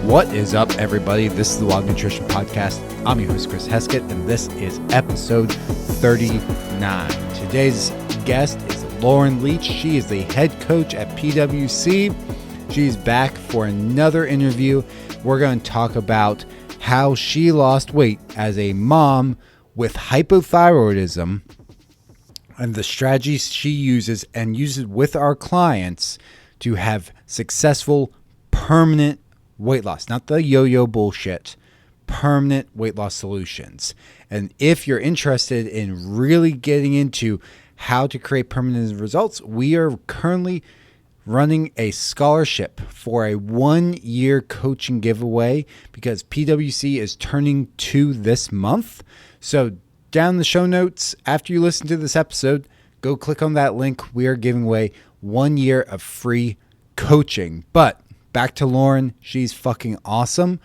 What is up, everybody? This is the Wild Nutrition Podcast. I'm your host, Chris Heskett, and this is episode 39. Today's guest is Lauren Leach. She is the head coach at PWC. She's back for another interview. We're going to talk about how she lost weight as a mom with hypothyroidism and the strategies she uses with our clients to have successful, permanent weight loss, not the yo-yo bullshit, permanent weight loss solutions. And if you're interested in really getting into how to create permanent results, we are currently running a scholarship for a 1-year coaching giveaway because PWC is turning 2 this month. So down in the show notes, after you listen to this episode, go click on that link. We are giving away 1 year of free coaching. But back to Lauren. She's fucking awesome.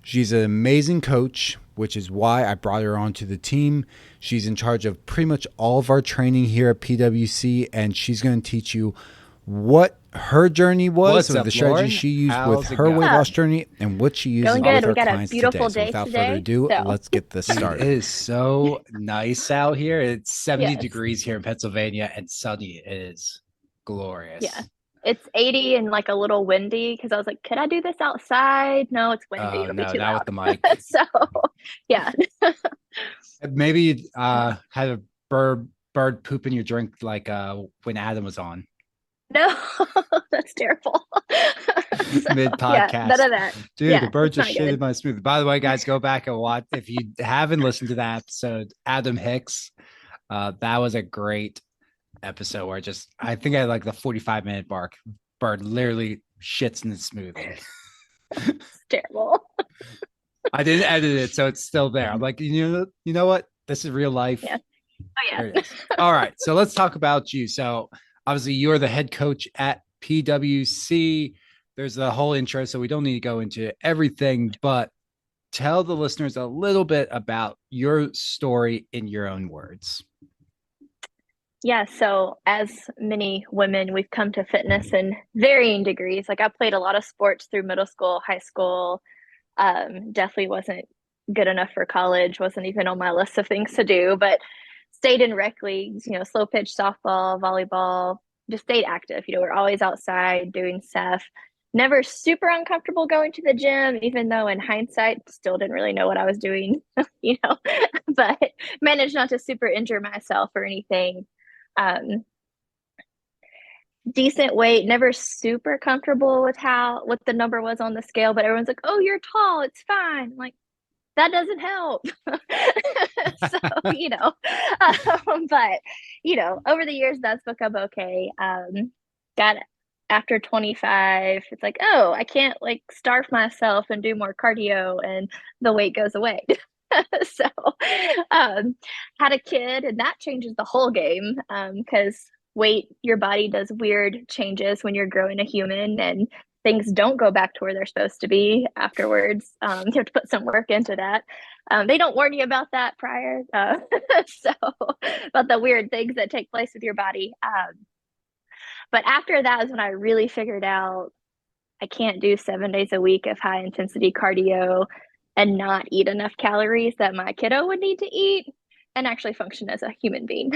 She's an amazing coach, which is why I brought her onto the team. She's in charge of pretty much all of our training here at PWC, and she's going to teach you what her journey was, the strategy she used with her weight loss journey, and what she uses with her clients today. So without further ado, let's get this started. It is so nice out here. It's 70 degrees here in Pennsylvania and sunny. It is glorious. Yeah. It's 80 and like a little windy because I was like, could I do this outside? No, it's windy. Oh, no, not with the mic. So, yeah. Maybe you had a bird poop in your drink like when Adam was on. No, that's terrible. Mid-podcast. Yeah, none of that. Dude, the bird just shit in my smoothie. By the way, guys, go back and watch. If you haven't listened to that episode, Adam Hicks, that was a great episode where I think I like the 45-minute mark. Bird literally shits in the smoothie. It's terrible. I didn't edit it, so it's still there. I'm like, you know what? This is real life. Yeah. Oh yeah. All right, so let's talk about you. So obviously you're the head coach at PWC. There's the whole intro, so we don't need to go into everything, but tell the listeners a little bit about your story in your own words. Yeah, so as many women, we've come to fitness in varying degrees. Like I played a lot of sports through middle school, high school. Definitely wasn't good enough for college, wasn't even on my list of things to do, but stayed in rec leagues, slow pitch, softball, volleyball, just stayed active. We're always outside doing stuff. Never super uncomfortable going to the gym, even though in hindsight, still didn't really know what I was doing, but managed not to super injure myself or anything. Decent weight, never super comfortable with what the number was on the scale, but everyone's like, oh, you're tall, it's fine. I'm like, that doesn't help. So, but, over the years, that's become okay. Got after 25, it's like, oh, I can't like starve myself and do more cardio and the weight goes away. So, had a kid and that changes the whole game. Because your body does weird changes when you're growing a human and things don't go back to where they're supposed to be afterwards. You have to put some work into that. They don't warn you about that prior. So about the weird things that take place with your body. But after that is when I really figured out I can't do 7 days a week of high intensity cardio and not eat enough calories that my kiddo would need to eat and actually function as a human being.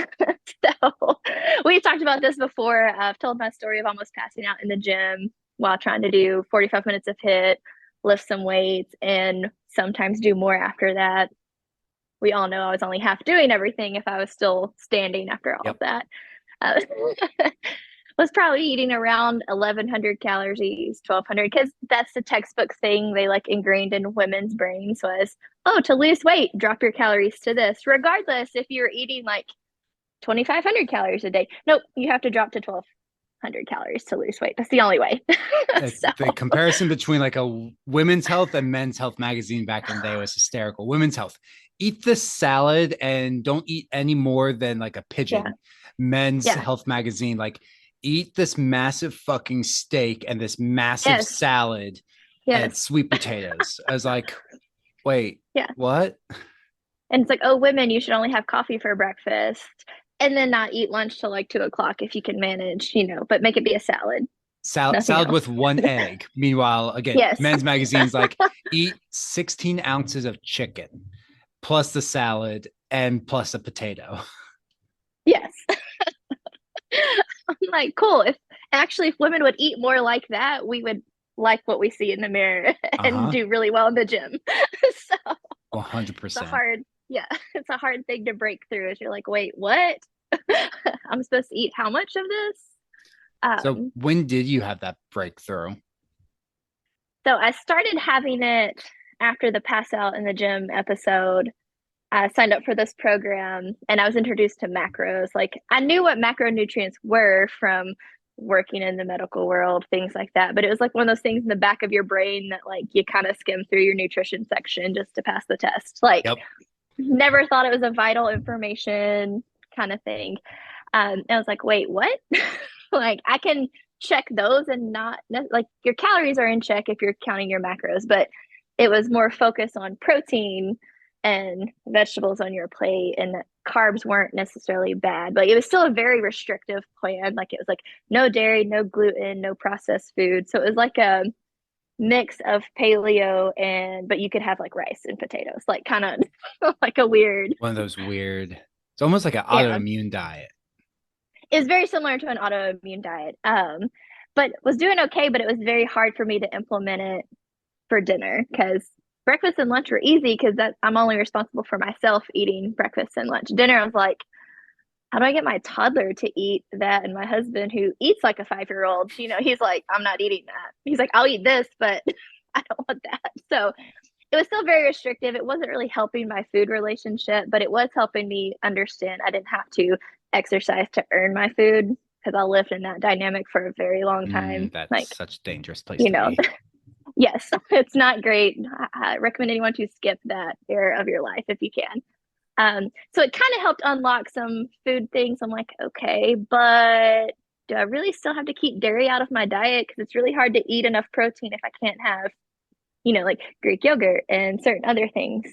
So we've talked about this before. I've told my story of almost passing out in the gym while trying to do 45 minutes of HIIT, lift some weights, and sometimes do more after that. We all know I was only half doing everything if I was still standing after all of that. Was probably eating around 1,100 calories, 1,200, because that's the textbook thing they like ingrained in women's brains was, oh, to lose weight, drop your calories to this, regardless if you're eating like 2,500 calories a day. Nope, you have to drop to 1,200 calories to lose weight. That's the only way. So. The comparison between like a Women's Health and Men's Health magazine back in the day was hysterical. Women's Health, eat this salad and don't eat any more than like a pigeon. Yeah. Men's Health magazine, like, eat this massive fucking steak and this massive salad and sweet potatoes. I was like, wait, what? And it's like, oh, women, you should only have coffee for breakfast and then not eat lunch till like 2 o'clock if you can manage, but make it be a salad. Nothing Salad else. with one egg. Meanwhile, again, Yes. men's magazines like eat 16 ounces of chicken plus the salad and plus a potato. Yes. I'm like, cool. If women would eat more like that, we would like what we see in the mirror and do really well in the gym. So 100%. It's a hard thing to break through as you're like, wait, what? I'm supposed to eat how much of this? So when did you have that breakthrough? So I started having it after the pass out in the gym episode. I signed up for this program and I was introduced to macros. Like I knew what macronutrients were from working in the medical world, things like that. But it was like one of those things in the back of your brain that like you kind of skim through your nutrition section just to pass the test. Like never thought it was a vital information kind of thing. And I was like, wait, what? Like I can check those and not like your calories are in check if you're counting your macros, but it was more focused on protein and vegetables on your plate, and carbs weren't necessarily bad, but it was still a very restrictive plan. Like it was like no dairy, no gluten, no processed food. So it was like a mix of paleo but you could have like rice and potatoes, like kind of like a weird one of those weird. It's almost like an autoimmune diet. It's very similar to an autoimmune diet. But was doing okay, but it was very hard for me to implement it for dinner because breakfast and lunch were easy because I'm only responsible for myself eating breakfast and lunch. Dinner, I was like, how do I get my toddler to eat that? And my husband, who eats like a 5-year-old, he's like, I'm not eating that. He's like, I'll eat this, but I don't want that. So it was still very restrictive. It wasn't really helping my food relationship, but it was helping me understand I didn't have to exercise to earn my food because I lived in that dynamic for a very long time. That's like such a dangerous place to be. Yes, it's not great. I recommend anyone to skip that era of your life if you can. So it kind of helped unlock some food things. I'm like, okay, but do I really still have to keep dairy out of my diet? Because it's really hard to eat enough protein if I can't have, like Greek yogurt and certain other things.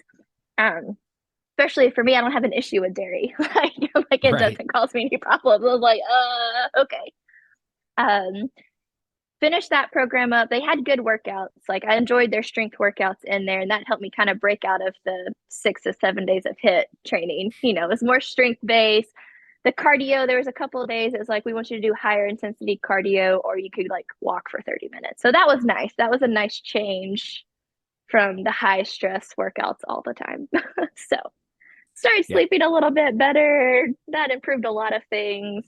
Especially for me, I don't have an issue with dairy. Like it doesn't cause me any problems. I was like, okay. Finished that program up. They had good workouts. Like I enjoyed their strength workouts in there, and that helped me kind of break out of the 6 to 7 days of HIIT training. It was more strength based. The cardio, there was a couple of days it was like, we want you to do higher intensity cardio, or you could like walk for 30 minutes. So that was nice. That was a nice change from the high stress workouts all the time. So started sleeping a little bit better. That improved a lot of things.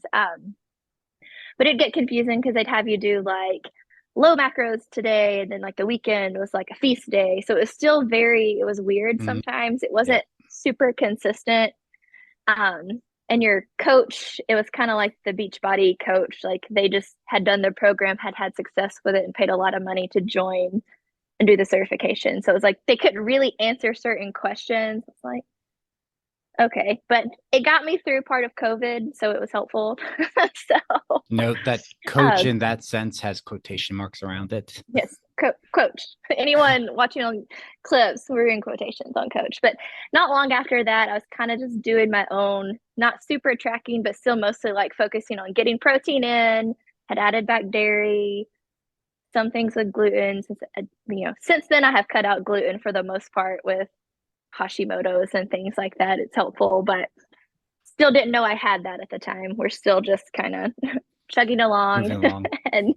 But it'd get confusing because they'd have you do like low macros today, and then like the weekend was like a feast day. So it was still it was weird sometimes. It wasn't super consistent. And your coach, it was kind of like the Beachbody coach. Like they just had done the program, had success with it, and paid a lot of money to join and do the certification. So it was like they couldn't really answer certain questions. It's like, okay, but it got me through part of COVID, so it was helpful. So note that coach in that sense has quotation marks around it. Yes, coach. Anyone watching on clips, we're in quotations on coach. But not long after that, I was kind of just doing my own, not super tracking, but still mostly like focusing on getting protein in, had added back dairy, some things with gluten. Since then I have cut out gluten for the most part with Hashimoto's and things like that. It's helpful, but still didn't know I had that at the time. We're still just kind of chugging along. And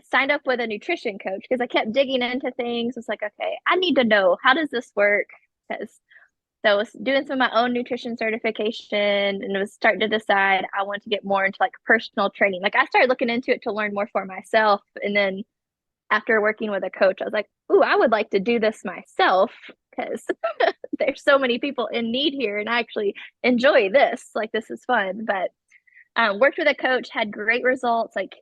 signed up with a nutrition coach because I kept digging into things. It's like, okay, I need to know, how does this work? So I was doing some of my own nutrition certification and was starting to decide I want to get more into like personal training. Like I started looking into it to learn more for myself. And then after working with a coach, I was like, ooh, I would like to do this myself because there's so many people in need here and I actually enjoy this. Like this is fun. But worked with a coach, had great results. Like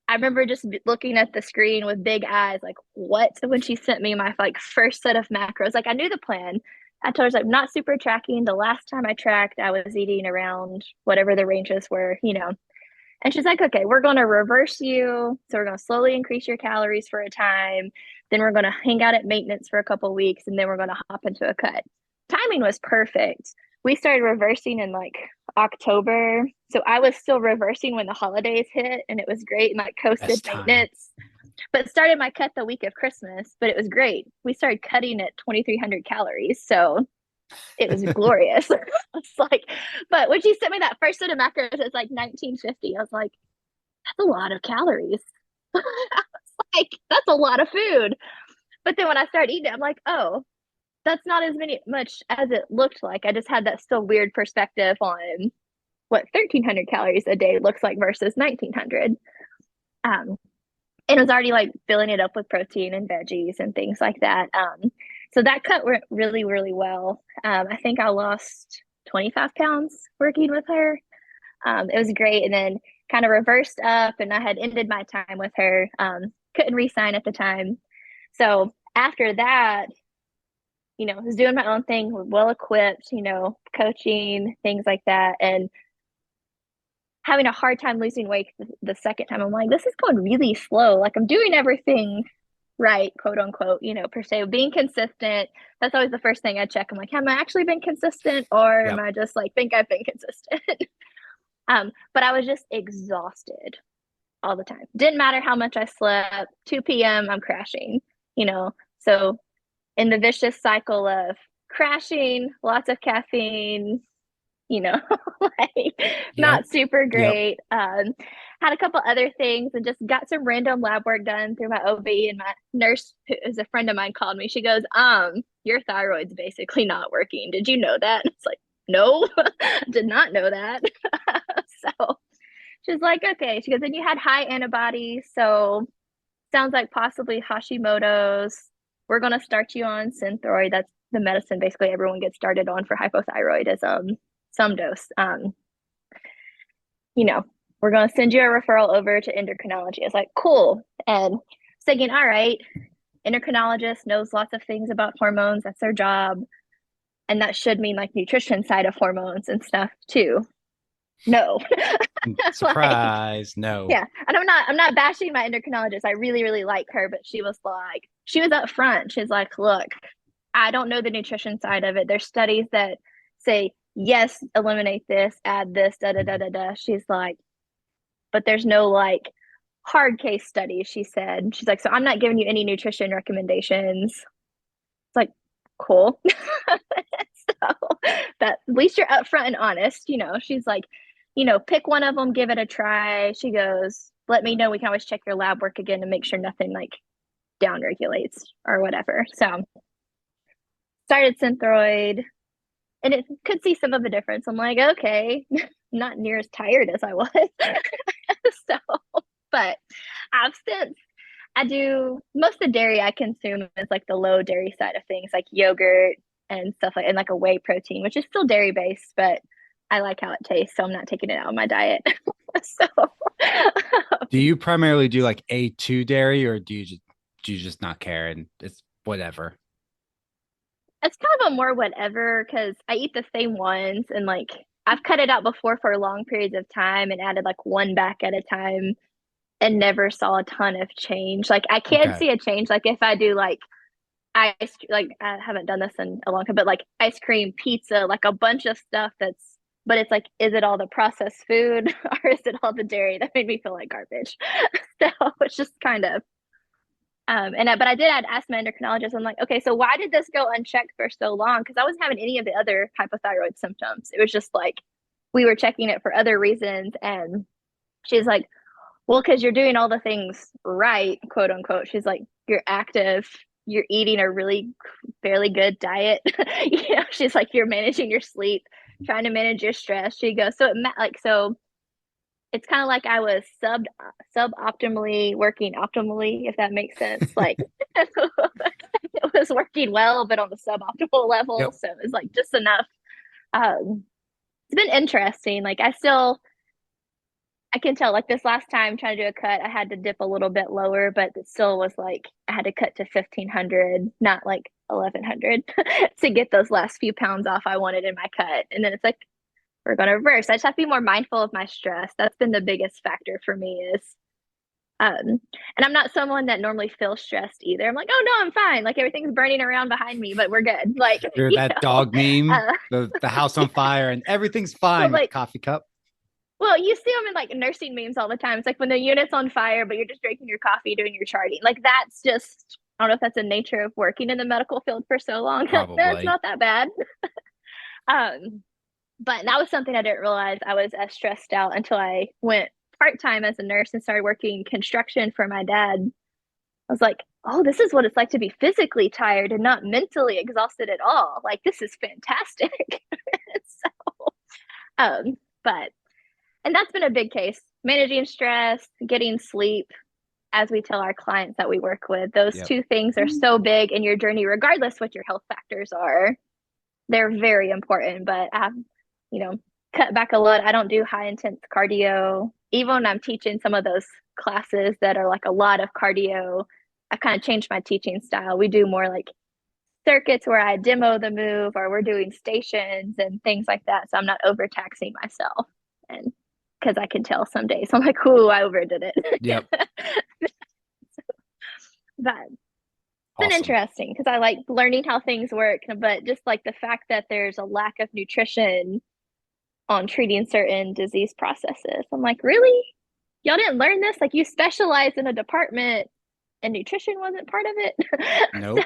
I remember just looking at the screen with big eyes, like what, when she sent me my like first set of macros. Like I knew the plan. I told her, like, not super tracking. The last time I tracked, I was eating around whatever the ranges were, And she's like, okay, we're going to reverse you. So we're going to slowly increase your calories for a time. Then we're going to hang out at maintenance for a couple of weeks. And then we're going to hop into a cut. timing was perfect. We started reversing in like October. So I was still reversing when the holidays hit, and it was great and like coasted maintenance. But started my cut the week of Christmas, but it was great. We started cutting at 2,300 calories. So it was glorious. It's like, but when she sent me that first set of macros, it's like 1950. I was like, that's a lot of calories. I was like, that's a lot of food. But then when I started eating it, I'm like, oh, that's not as much as it looked like. I just had that still weird perspective on what 1,300 calories a day looks like versus 1,900. And it was already like filling it up with protein and veggies and things like that. So that cut went really, really well. I think I lost 25 pounds working with her. It was great. And then kind of reversed up, and I had ended my time with her. Couldn't re-sign at the time. So after that, I was doing my own thing, well equipped, coaching, things like that. And having a hard time losing weight the second time. I'm like, this is going really slow. Like I'm doing everything right, quote unquote, per se, being consistent. That's always the first thing I check. I'm like, have I actually been consistent, or am I just like think I've been consistent? But I was just exhausted all the time. Didn't matter how much I slept. 2 p.m. I'm crashing, So in the vicious cycle of crashing, lots of caffeine, like not super great. Had a couple other things and just got some random lab work done through my OB, and my nurse, who is a friend of mine, called me. She goes, your thyroid's basically not working. Did you know that? And it's like, no, did not know that. So she's like, okay. She goes, and you had high antibodies. So sounds like possibly Hashimoto's. We're going to start you on Synthroid. That's the medicine basically everyone gets started on for hypothyroidism. Some dose. We're going to send you a referral over to endocrinology. I was like, cool. And thinking, all right, endocrinologist knows lots of things about hormones. That's their job. And that should mean like nutrition side of hormones and stuff too. No. Surprise. No. Yeah. And I'm not bashing my endocrinologist. I really, really like her, but she was up front. She's like, look, I don't know the nutrition side of it. There's studies that say, yes, eliminate this, add this, da da da da da. She's like, but there's no like hard case studies, she said. She's like, so I'm not giving you any nutrition recommendations. It's like, cool. So that at least you're upfront and honest, She's like, pick one of them, give it a try. She goes, let me know. We can always check your lab work again to make sure nothing like down regulates or whatever. So started Synthroid, and it could see some of the difference. I'm like, okay, not near as tired as I was. So, but I do most of the dairy I consume is like the low dairy side of things, like yogurt and stuff like, and like a whey protein, which is still dairy based, but I like how it tastes, so I'm not taking it out of my diet. So, do you primarily do like A2 dairy, or do you just not care and it's whatever? It's kind of a more whatever, because I eat the same ones, and like I've cut it out before for long periods of time and added like one back at a time and never saw a ton of change. Like I can see a change, like if I do like ice, like I haven't done this in a long time, but like ice cream, pizza, like a bunch of stuff but it's like, is it all the processed food or is it all the dairy that made me feel like garbage? So it's just kind of, but I'd ask my endocrinologist, I'm like, okay, so why did this go unchecked for so long? Because I wasn't having any of the other hypothyroid symptoms. It was just like, we were checking it for other reasons. And she's like, well, because you're doing all the things right, quote unquote. She's like, you're active, you're eating a really fairly good diet. She's like, you're managing your sleep, trying to manage your stress. She goes, so it's kind of like I was suboptimally working optimally, if that makes sense. Like it was working well, but on the suboptimal level. Yep. So it was like just enough. It's been interesting. Like I can tell, like this last time trying to do a cut, I had to dip a little bit lower, but it still was like I had to cut to 1,500, not like 1,100 to get those last few pounds off I wanted in my cut. And then it's like, we're going to reverse. I just have to be more mindful of my stress. That's been the biggest factor for me, is And I'm not someone that normally feels stressed either. I'm like, oh no, I'm fine. Like everything's burning around behind me, but we're good. Like, You're that dog meme, uh, the house on fire and everything's well, fine with the like, coffee cup. well, you see them in like nursing memes all the time. It's like when the unit's on fire, but you're just drinking your coffee, doing your charting. Like that's just, I don't know if that's the nature of working in the medical field for so long. That's Probably. not that bad. Um, but that was something I didn't realize I was as stressed out until I went part time as a nurse and started working construction for my dad. I was like, oh, this is what it's like to be physically tired and not mentally exhausted at all. Like, this is fantastic. So, but, and that's been a big case managing stress, getting sleep, as we tell our clients that we work with. Those Yep. two things are so big in your journey, regardless what your health factors are. They're very important, but I've, you know, cut back a lot. I don't do high intense cardio. Even when I'm teaching some of those classes that are like a lot of cardio, I kind of changed my teaching style. We do more like circuits where I demo the move or we're doing stations and things like that. So I'm not overtaxing myself. And because I can tell some days I'm like, ooh, I overdid it. Yep. But been Awesome. interesting because I like learning how things work, but just like the fact that there's a lack of nutrition on treating certain disease processes. I'm like, really? Y'all didn't learn this? Like you specialize in a department and nutrition wasn't part of it. Nope.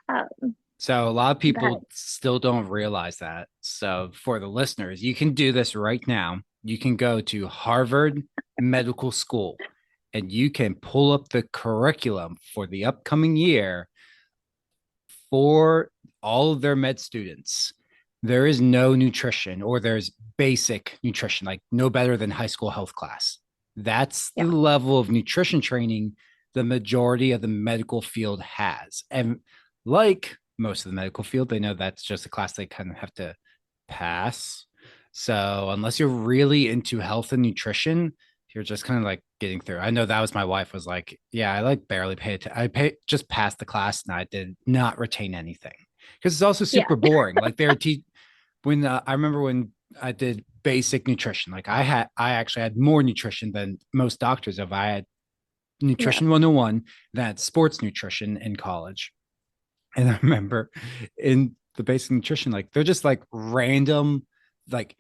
um, So a lot of people but still don't realize that. So for the listeners, you can do this right now. You can go to Harvard Medical School and you can pull up the curriculum for the upcoming year for all of their med students. There is no nutrition or there's basic nutrition, like no better than high school health class. That's the yeah, level of nutrition training the majority of the medical field has. And like most of the medical field, they know that's just a class they kind of have to pass. So unless you're really into health and nutrition, you're just kind of like getting through. I know that was my wife was like, yeah, I like barely pay attention. Just passed the class and I did not retain anything because it's also yeah, super boring. Like they're when I remember when I did basic nutrition, like I actually had more nutrition than most doctors have. I had yeah, nutrition 101, that sports nutrition in college. And I remember in the basic nutrition, like they're just like random, like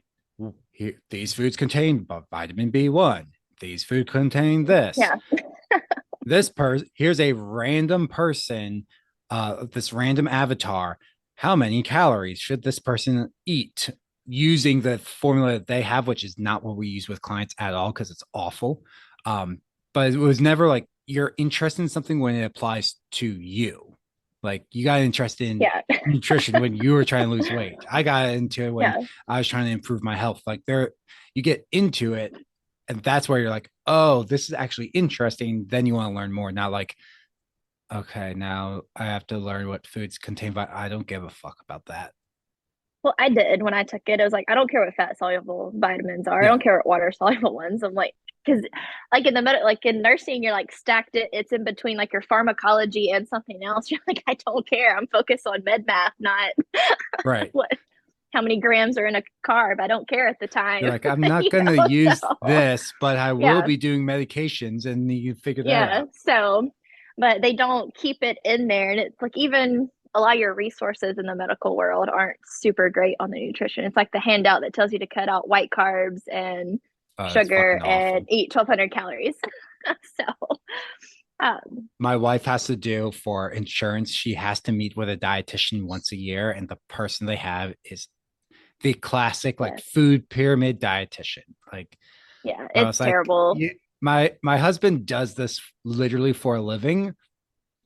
here, these foods contain vitamin B1. These food contain this. yeah, This person, here's a random person, this random avatar. How many calories should this person eat using the formula that they have, which is not what we use with clients at all because it's awful. But it was never like you're interested in something when it applies to you. Like you got interested in yeah, nutrition when you were trying to lose weight. I got into it when yeah. I was trying to improve my health. Like there, you get into it, and that's where you're like, oh, this is actually interesting. Then you want to learn more. Not like, okay, now I have to learn what foods contain. I don't give a fuck about that. Well, I did when I took it. I was like, I don't care what fat soluble vitamins are. I Yeah, don't care what water soluble ones. I'm like, because like in the like in nursing, you're like stacked it's in between like your pharmacology and something else. You're like, I don't care. I'm focused on med math, not right. what how many grams are in a carb. I don't care at the You're time. like, I'm not you going to know, use so this, but I will yeah, be doing medications, and you figure that yeah. out. So, but they don't keep it in there, and it's like even a lot of your resources in the medical world aren't super great on the nutrition. It's like the handout that tells you to cut out white carbs and It's sugar fucking and awful. eat 1,200 calories. So, um, My wife has to do for insurance. She has to meet with a dietitian once a year, and the person they have is the classic like yeah, food pyramid dietitian. Like yeah, I it's was like, terrible. my husband does this literally for a living.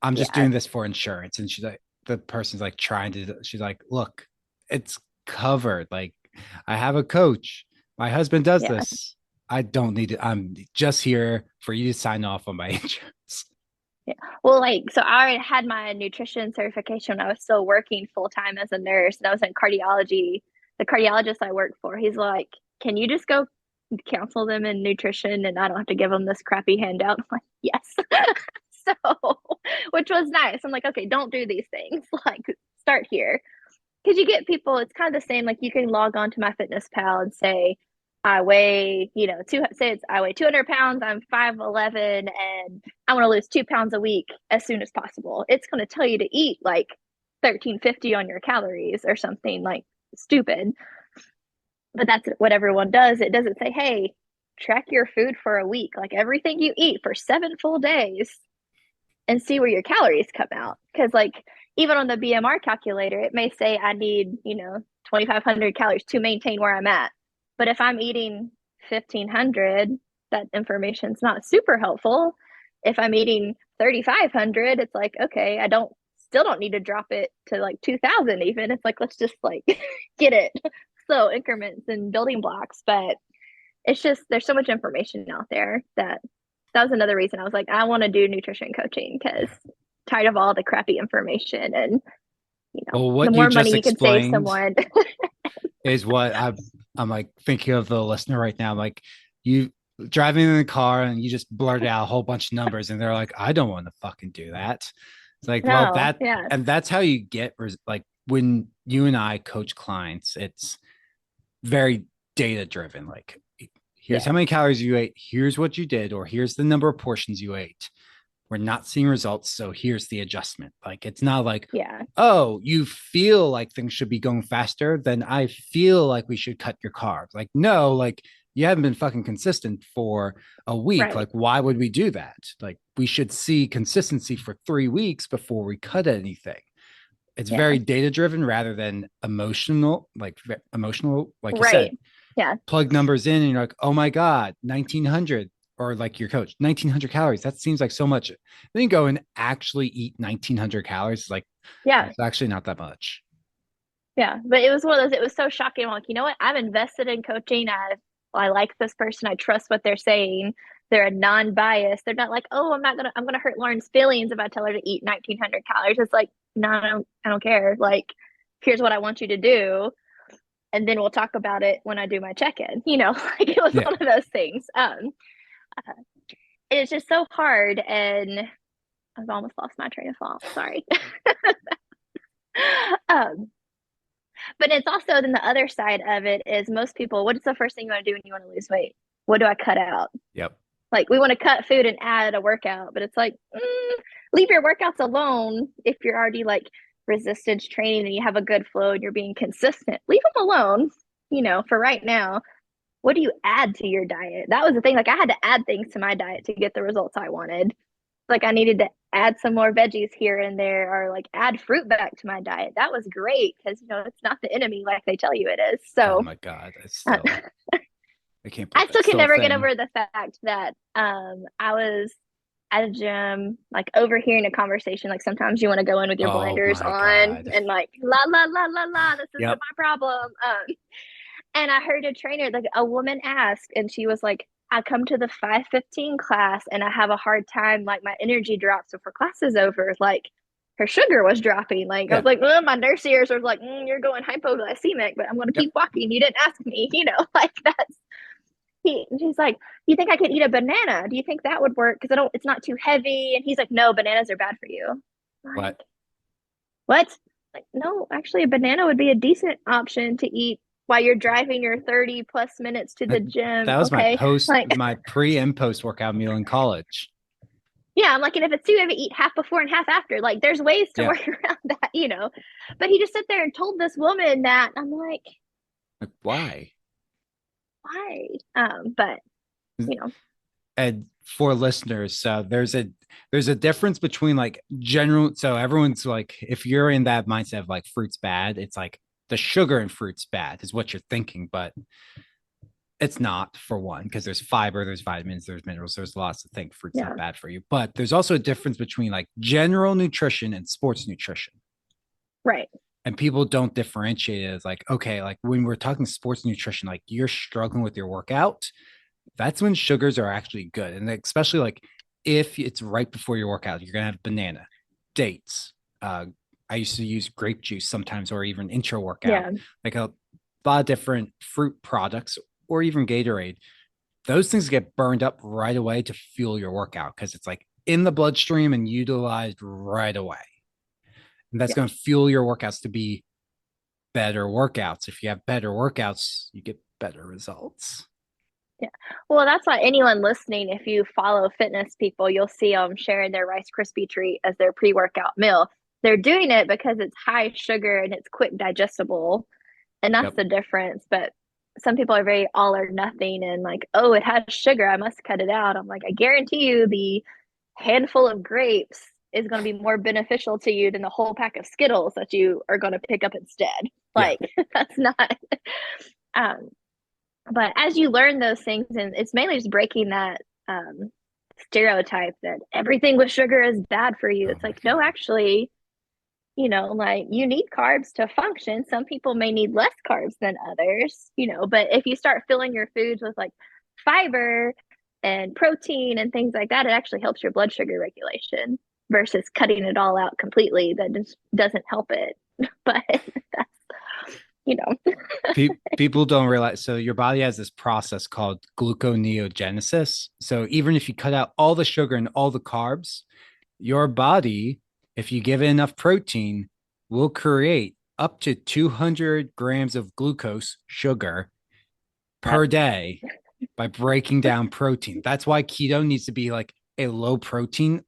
I'm just Yeah, doing this for insurance. And she's like, the person's like trying to, she's like, look, it's covered. Like I have a coach. My husband does yeah, this. I don't need it. I'm just here for you to sign off on my insurance. yeah. Well, like, so I had my nutrition certification when I was still working full time as a nurse, and I was in cardiology. The cardiologist I worked for, he's like, "Can you just go counsel them in nutrition, and I don't have to give them this crappy handout?" I'm like, "Yes." So, which was nice. I'm like, "Okay, don't do these things. Like, start here." Because you get people, it's kind of the same. Like, you can log on to my Fitness Pal and say, I weigh, I weigh 200 pounds, I'm 5'11, and I want to lose 2 pounds a week as soon as possible. It's going to tell you to eat like 1350 on your calories or something like stupid. But that's what everyone does. It doesn't say, hey, track your food for a week, like everything you eat for 7 full days and see where your calories come out. Because, like, even on the BMR calculator, it may say I need, 2,500 calories to maintain where I'm at. But if I'm eating 1,500, that information's not super helpful. If I'm eating 3,500, it's like, okay, still don't need to drop it to like 2,000 even. It's like, let's just like get it slow increments and building blocks. But it's just, there's so much information out there that was another reason I was like, I want to do nutrition coaching because tired of all the crappy information and Well, what the you more money just you can save explained someone. is what I'm like thinking of the listener right now. Like you driving in the car and you just blurt out a whole bunch of numbers and they're like, I don't want to fucking do that. It's like, well, No, yeah, and that's how you get like when you and I coach clients, it's very data driven. Like, here's how yeah, many calories you ate, here's what you did, or here's the number of portions you ate. We're not seeing results, so here's the adjustment. Like, it's not like, yeah, oh, you feel like things should be going faster, then I feel like we should cut your carbs. Like, no, like you haven't been fucking consistent for a week. right, Like, why would we do that? Like, we should see consistency for 3 weeks before we cut anything. It's yeah, very data driven rather than emotional, like you said. right, yeah, Plug numbers in and you're like, oh my God, 1900, or like your coach, 1900 calories. That seems like so much. Then you go and actually eat 1900 calories. It's like, yeah, that's actually not that much. yeah. But it was one of those. It was so shocking. I'm like, you know what? I'm invested in coaching. I like this person. I trust what they're saying. They're a non-biased. They're not like, oh, I'm gonna hurt Lauren's feelings if I tell her to eat 1900 calories. It's like, no, I don't care. Like, here's what I want you to do, and then we'll talk about it when I do my check-in. Like it was Yeah. one of those things. Uh, it's just so hard, and I've almost lost my train of thought. Sorry. um, but it's also then the other side of it is most people, what is the first thing you want to do when you want to lose weight? What do I cut out? Yep. Like we want to cut food and add a workout, but it's like, leave your workouts alone if you're already like resistance training and you have a good flow and you're being consistent. Leave them alone, for right now. What do you add to your diet? That was the thing. Like I had to add things to my diet to get the results I wanted. Like I needed to add some more veggies here and there or like add fruit back to my diet. That was great because it's not the enemy like they tell you it is. Oh So my God. It's uh, still, I can't I believe still it's can still a never get thing. over the fact that I was at a gym, like overhearing a conversation. Like sometimes you want to go in with your Oh blinders my on God. and like la la la la la, this isn't Yep. my problem. And I heard a trainer, like a woman ask, and she was like, I come to the 5:15 class and I have a hard time, like my energy drops before class is over. Like her sugar was dropping. Like I Yeah. was like, my nurse ears was like, you're going hypoglycemic, but I'm gonna Yep. keep walking. You didn't ask me, like that's she's like, do you think I could eat a banana? Do you think that would work? Because it's not too heavy. And he's like, no, bananas are bad for you. I'm like, What? what? Like, no, actually, a banana would be a decent option to eat while you're driving your 30 plus minutes to the That, gym. that was Okay. Like, my pre and post workout meal in college. yeah, I'm like, and if it's too heavy, eat half before and half after. Like, there's ways to Yeah. work around that. But he just sat there and told this woman that. I'm like, Like, why? why? But, you know, And for listeners, so there's a difference between like general. So everyone's like, if you're in that mindset of like fruit's bad, it's like the sugar in fruit's bad is what you're thinking, but it's not, for one, because there's fiber, there's vitamins, there's minerals, there's lots to think fruit's yeah, not bad for you. But there's also a difference between like general nutrition and sports nutrition. right. And people don't differentiate it as like, okay, like when we're talking sports nutrition, like you're struggling with your workout, that's when sugars are actually good. And especially like if it's right before your workout, you're gonna have banana, dates. I used to use grape juice sometimes, or even intra workout, Yeah. like a lot of different fruit products, or even Gatorade. Those things get burned up right away to fuel your workout because it's like in the bloodstream and utilized right away. And that's Yeah. going to fuel your workouts to be better workouts. If you have better workouts, you get better results. Yeah. Well, that's why anyone listening, if you follow fitness people, you'll see them sharing their Rice Krispie treat as their pre-workout meal. They're doing it because it's high sugar and it's quick digestible, and that's Yep. the difference. But some people are very all or nothing and like, oh, it has sugar, I must cut it out. I'm like, I guarantee you the handful of grapes is going to be more beneficial to you than the whole pack of Skittles that you are going to pick up instead. Yeah. Like, that's not um but as you learn those things, and it's mainly just breaking that stereotype that everything with sugar is bad for you. Oh It's my like, no, God. actually, like you need carbs to function. Some people may need less carbs than others, but if you start filling your foods with like fiber and protein and things like that, it actually helps your blood sugar regulation versus cutting it all out completely. That just doesn't help it. But that's, you know, People don't realize. So your body has this process called gluconeogenesis. So even if you cut out all the sugar and all the carbs, your body, if you give it enough protein, will create up to 200 grams of glucose sugar yep, per day by breaking down protein. That's why keto needs to be like a low protein,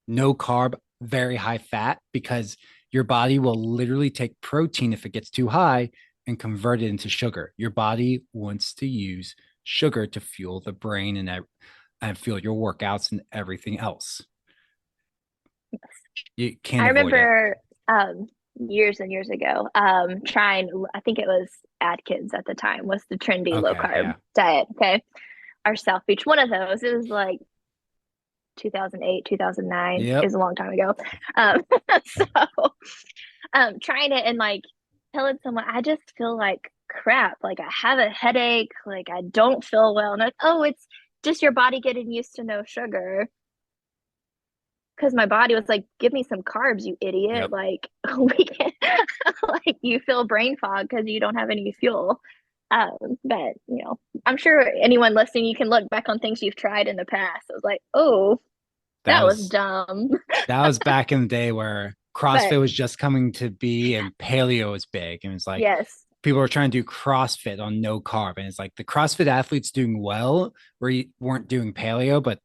no carb, very high fat, because your body will literally take protein if it gets too high and convert it into sugar. Your body wants to use sugar to fuel the brain and fuel your workouts and everything else. You can't I avoid it. remember years and years ago trying, I think it was Atkins at the time, was the trendy low Okay, carb yeah. diet. Okay. Or South Beach, one of those. It was like 2008, 2009, Yep. is a long time ago. So trying it and like telling someone, I just feel like crap. Like I have a headache. Like I don't feel well. And like, oh, it's just your body getting used to no sugar. Because my body was like, give me some carbs, you idiot. Yep. Like, we can't, like, you feel brain fog because you don't have any fuel. But, I'm sure anyone listening, you can look back on things you've tried in the past. It was like, oh, That that was was dumb. that was back in the day where But CrossFit was just coming to be and paleo was big. And it's like yes, people were trying to do CrossFit on no carb. And it's like the CrossFit athletes doing well where you weren't doing paleo, but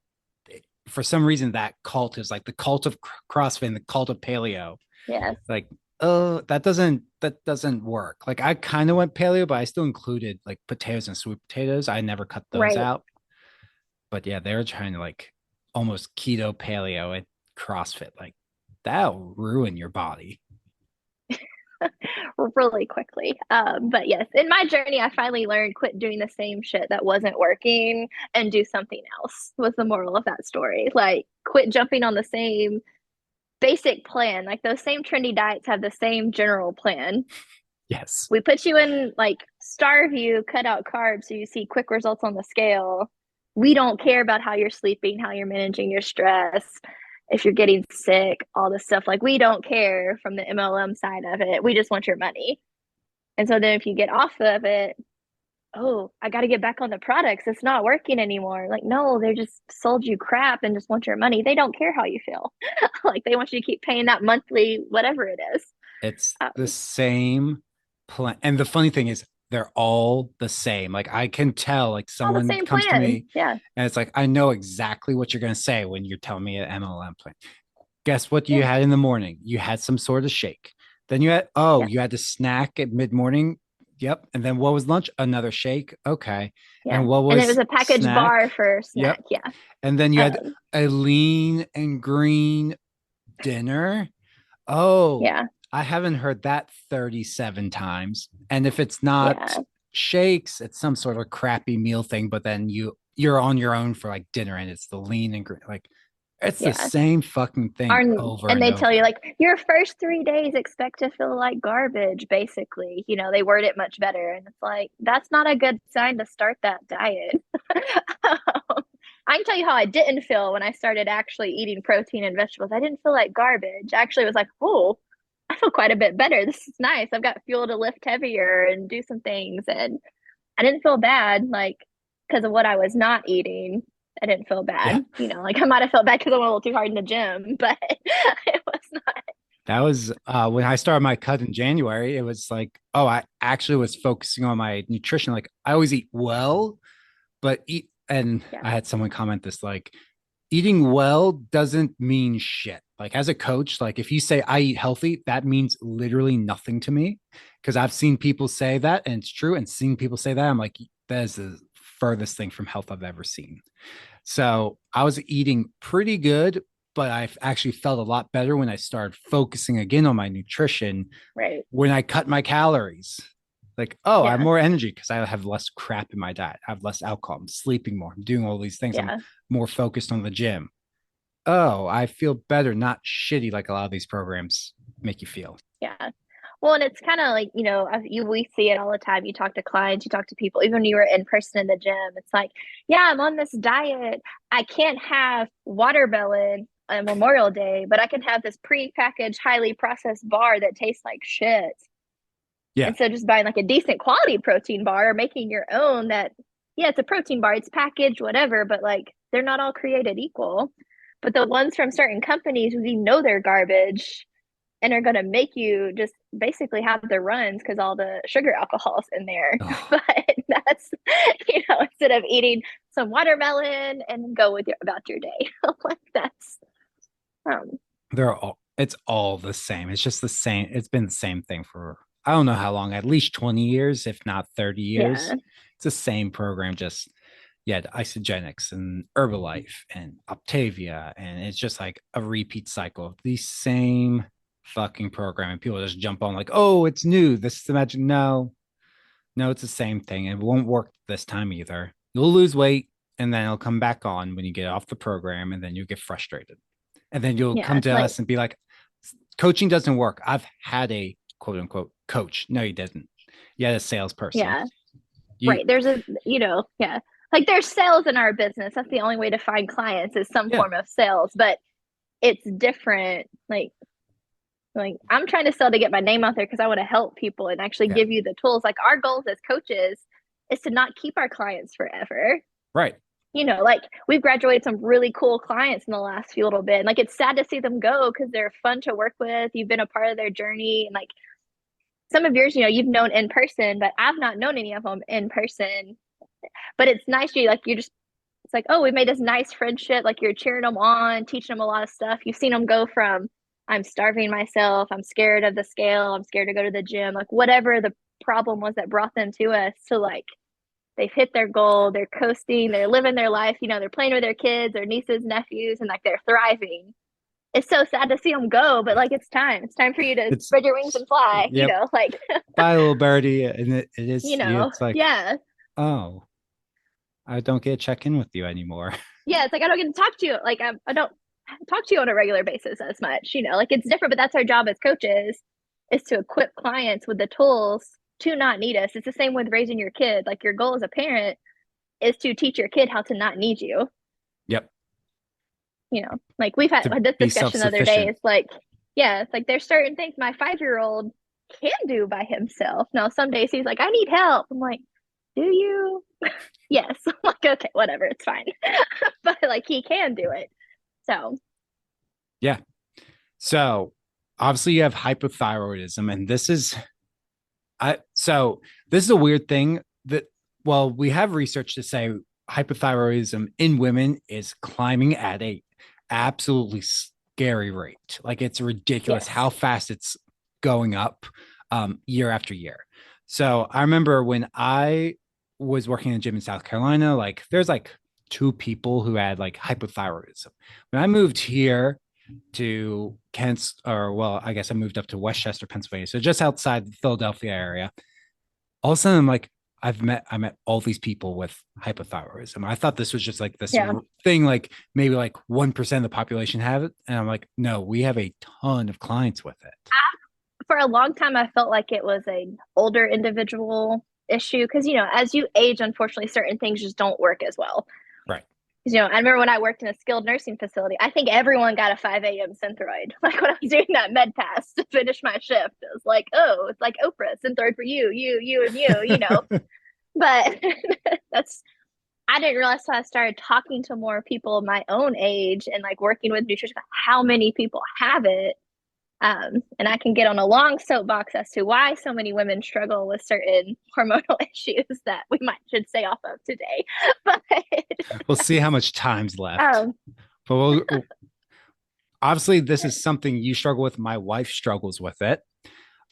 for some reason that cult is like the cult of CrossFit and the cult of paleo. yes, Like, oh, that doesn't work. Like I kind of went paleo, but I still included like potatoes and sweet potatoes. I never cut those right. out. But yeah, they were trying to like almost keto paleo at CrossFit. Like that'll ruin your body. Really quickly. But yes, in my journey, I finally learned quit doing the same shit that wasn't working and do something else was the moral of that story. Like quit jumping on the same basic plan. Like those same trendy diets have the same general plan. Yes. We put you in like starve you, cut out carbs so you see quick results on the scale. We don't care about how you're sleeping, how you're managing your stress, if you're getting sick, all this stuff. Like we don't care from the MLM side of it. We just want your money. And so then if you get off of it, oh, I got to get back on the products. It's not working anymore. Like, no, they just sold you crap and just want your money. They don't care how you feel. Like, they want you to keep paying that monthly, whatever it is. It's the Um, same plan. And the funny thing is, they're all the same. Like I can tell, like all the someone same comes to plan. me Yeah. and it's like, I know exactly what you're going to say when you're telling me an MLM plan. Guess what you Yeah. had in the morning? You had some sort of shake. Then you Yeah. had to snack at mid morning. Yep. And then what was lunch? Another shake. Okay. Yeah. And what And it was was a packaged snack? bar for snack. Yep. Yeah. And then you had Um, a lean and green dinner. Oh, yeah. I haven't heard that 37 times. And if it's not Yeah. shakes, it's some sort of crappy meal thing, but then you're on your own for like dinner and it's the lean and green. Like it's the Yeah. same fucking thing over And and they tell you over. like your first 3 days expect to feel like garbage, basically. They word it much better. And it's like, that's not a good sign to start that diet. I can tell you how I didn't feel when I started actually eating protein and vegetables. I didn't feel like garbage. I actually was like, oh, I feel quite a bit better. This is nice. I've got fuel to lift heavier and do some things. And I didn't feel bad, like, because of what I was not eating. I didn't feel Yeah. bad. Like I might have felt bad because I went a little too hard in the gym, but it was not. That was when I started my cut in January. It was like, oh, I actually was focusing on my nutrition. Like I always eat well, but I Yeah. had someone comment this, like, eating well doesn't mean shit. Like, as a coach, like, if you say I eat healthy, that means literally nothing to me, because I've seen people say that and it's true, and seeing people say that, I'm like, that is the furthest thing from health I've ever seen. So I was eating pretty good, but I actually felt a lot better when I started focusing again on my nutrition. Right. When I cut my calories, like, oh, I have Yeah. more energy because I have less crap in my diet. I have less alcohol. I'm sleeping more. I'm doing all these things. I'm Yeah. more focused on the gym. Oh, I feel better, not shitty like a lot of these programs make you feel. Yeah. Well, and it's kind of like, we see it all the time. You talk to clients, you talk to people, even when you were in person in the gym, it's like, yeah, I'm on this diet. I can't have watermelon on Memorial Day, but I can have this pre-packaged, highly processed bar that tastes like shit. Yeah. And so just buying like a decent quality protein bar or making your own that, yeah, it's a protein bar, it's packaged, whatever, but like they're not all created equal. But the ones from certain companies, we know they're garbage and are going to make you just basically have the runs because all the sugar alcohol's in there. Oh, But that's, instead of eating some watermelon and go with about your day. Like that's, um, it's all the same. It's just the same. It's been the same thing for, I don't know how long, at least 20 years, if not 30 years. yeah, It's the same program, just, yeah, the Isogenics and Herbalife and Optavia. And it's just like a repeat cycle of the same fucking program. And people just jump on like, oh, it's new. This is the magic. No, no, it's the same thing. It won't work this time either. You'll lose weight and then it'll come back on when you get off the program, and then you'll get frustrated. And then you'll yeah, come to like, us and be like, coaching doesn't work. I've had a quote unquote coach. No, you didn't. You had a salesperson. yeah, You, right. There's yeah, like there's sales in our business. That's the only way to find clients is some yeah, form of sales, but it's different. Like I'm trying to sell to get my name out there because I want to help people and actually yeah, give you the tools. Like our goals as coaches is to not keep our clients forever. right. Like we've graduated some really cool clients in the last few little bit. And like it's sad to see them go because they're fun to work with. You've been a part of their journey. And like some of yours, you've known in person, but I've not known any of them in person. But it's nice it's like, oh, we made this nice friendship. Like you're cheering them on, teaching them a lot of stuff. You've seen them go from I'm starving myself, I'm scared of the scale, I'm scared to go to the gym, like whatever the problem was that brought them to us, to like they've hit their goal, they're coasting, they're living their life, they're playing with their kids, their nieces, nephews, and like they're thriving. It's so sad to see them go, but like it's time. It's time for you to It's, spread your wings and fly, yep. like Bye, little birdie. And it is, it's like, yeah. oh, I don't get to check in with you anymore. Yeah, it's like I don't get to talk to you. Like I don't talk to you on a regular basis as much. Like it's different, but that's our job as coaches is to equip clients with the tools to not need us. It's the same with raising your kid. Like your goal as a parent is to teach your kid how to not need you. Yep. Like we've had To this be discussion the other day. self-sufficient. It's like, yeah, it's like there's certain things my 5-year-old can do by himself. Now some days he's like, I need help. I'm like, do you? Yes. I'm like, okay, whatever, it's fine. But like he can do it. So Yeah. So obviously you have hypothyroidism, and this is a weird thing that, well, we have research to say hypothyroidism in women is climbing at a absolutely scary rate. Like it's ridiculous yes. how fast it's going up year after year. So I remember when I was working in a gym in South Carolina, like there's like 2 people who had like hypothyroidism. When I moved here to Kent, or well, I guess I moved up to Westchester, Pennsylvania, so just outside the Philadelphia area. All of a sudden, I'm like, I met all these people with hypothyroidism. I thought this was just like this Yeah. thing, like maybe like 1% of the population have it, and I'm like, no, we have a ton of clients with it. For a long time, I felt like it was an older individual issue because, as you age, unfortunately, certain things just don't work as well. Right. I remember when I worked in a skilled nursing facility, I think everyone got a 5 a.m. Synthroid. Like when I was doing that med pass to finish my shift, it was like, oh, it's like Oprah, Synthroid for you, and you. But I didn't realize until I started talking to more people my own age and like working with nutrition, how many people have it. And I can get on a long soapbox as to why so many women struggle with certain hormonal issues that we might should stay off of today. But we'll see how much time's left. um, But obviously, this is something you struggle with. My wife struggles with it.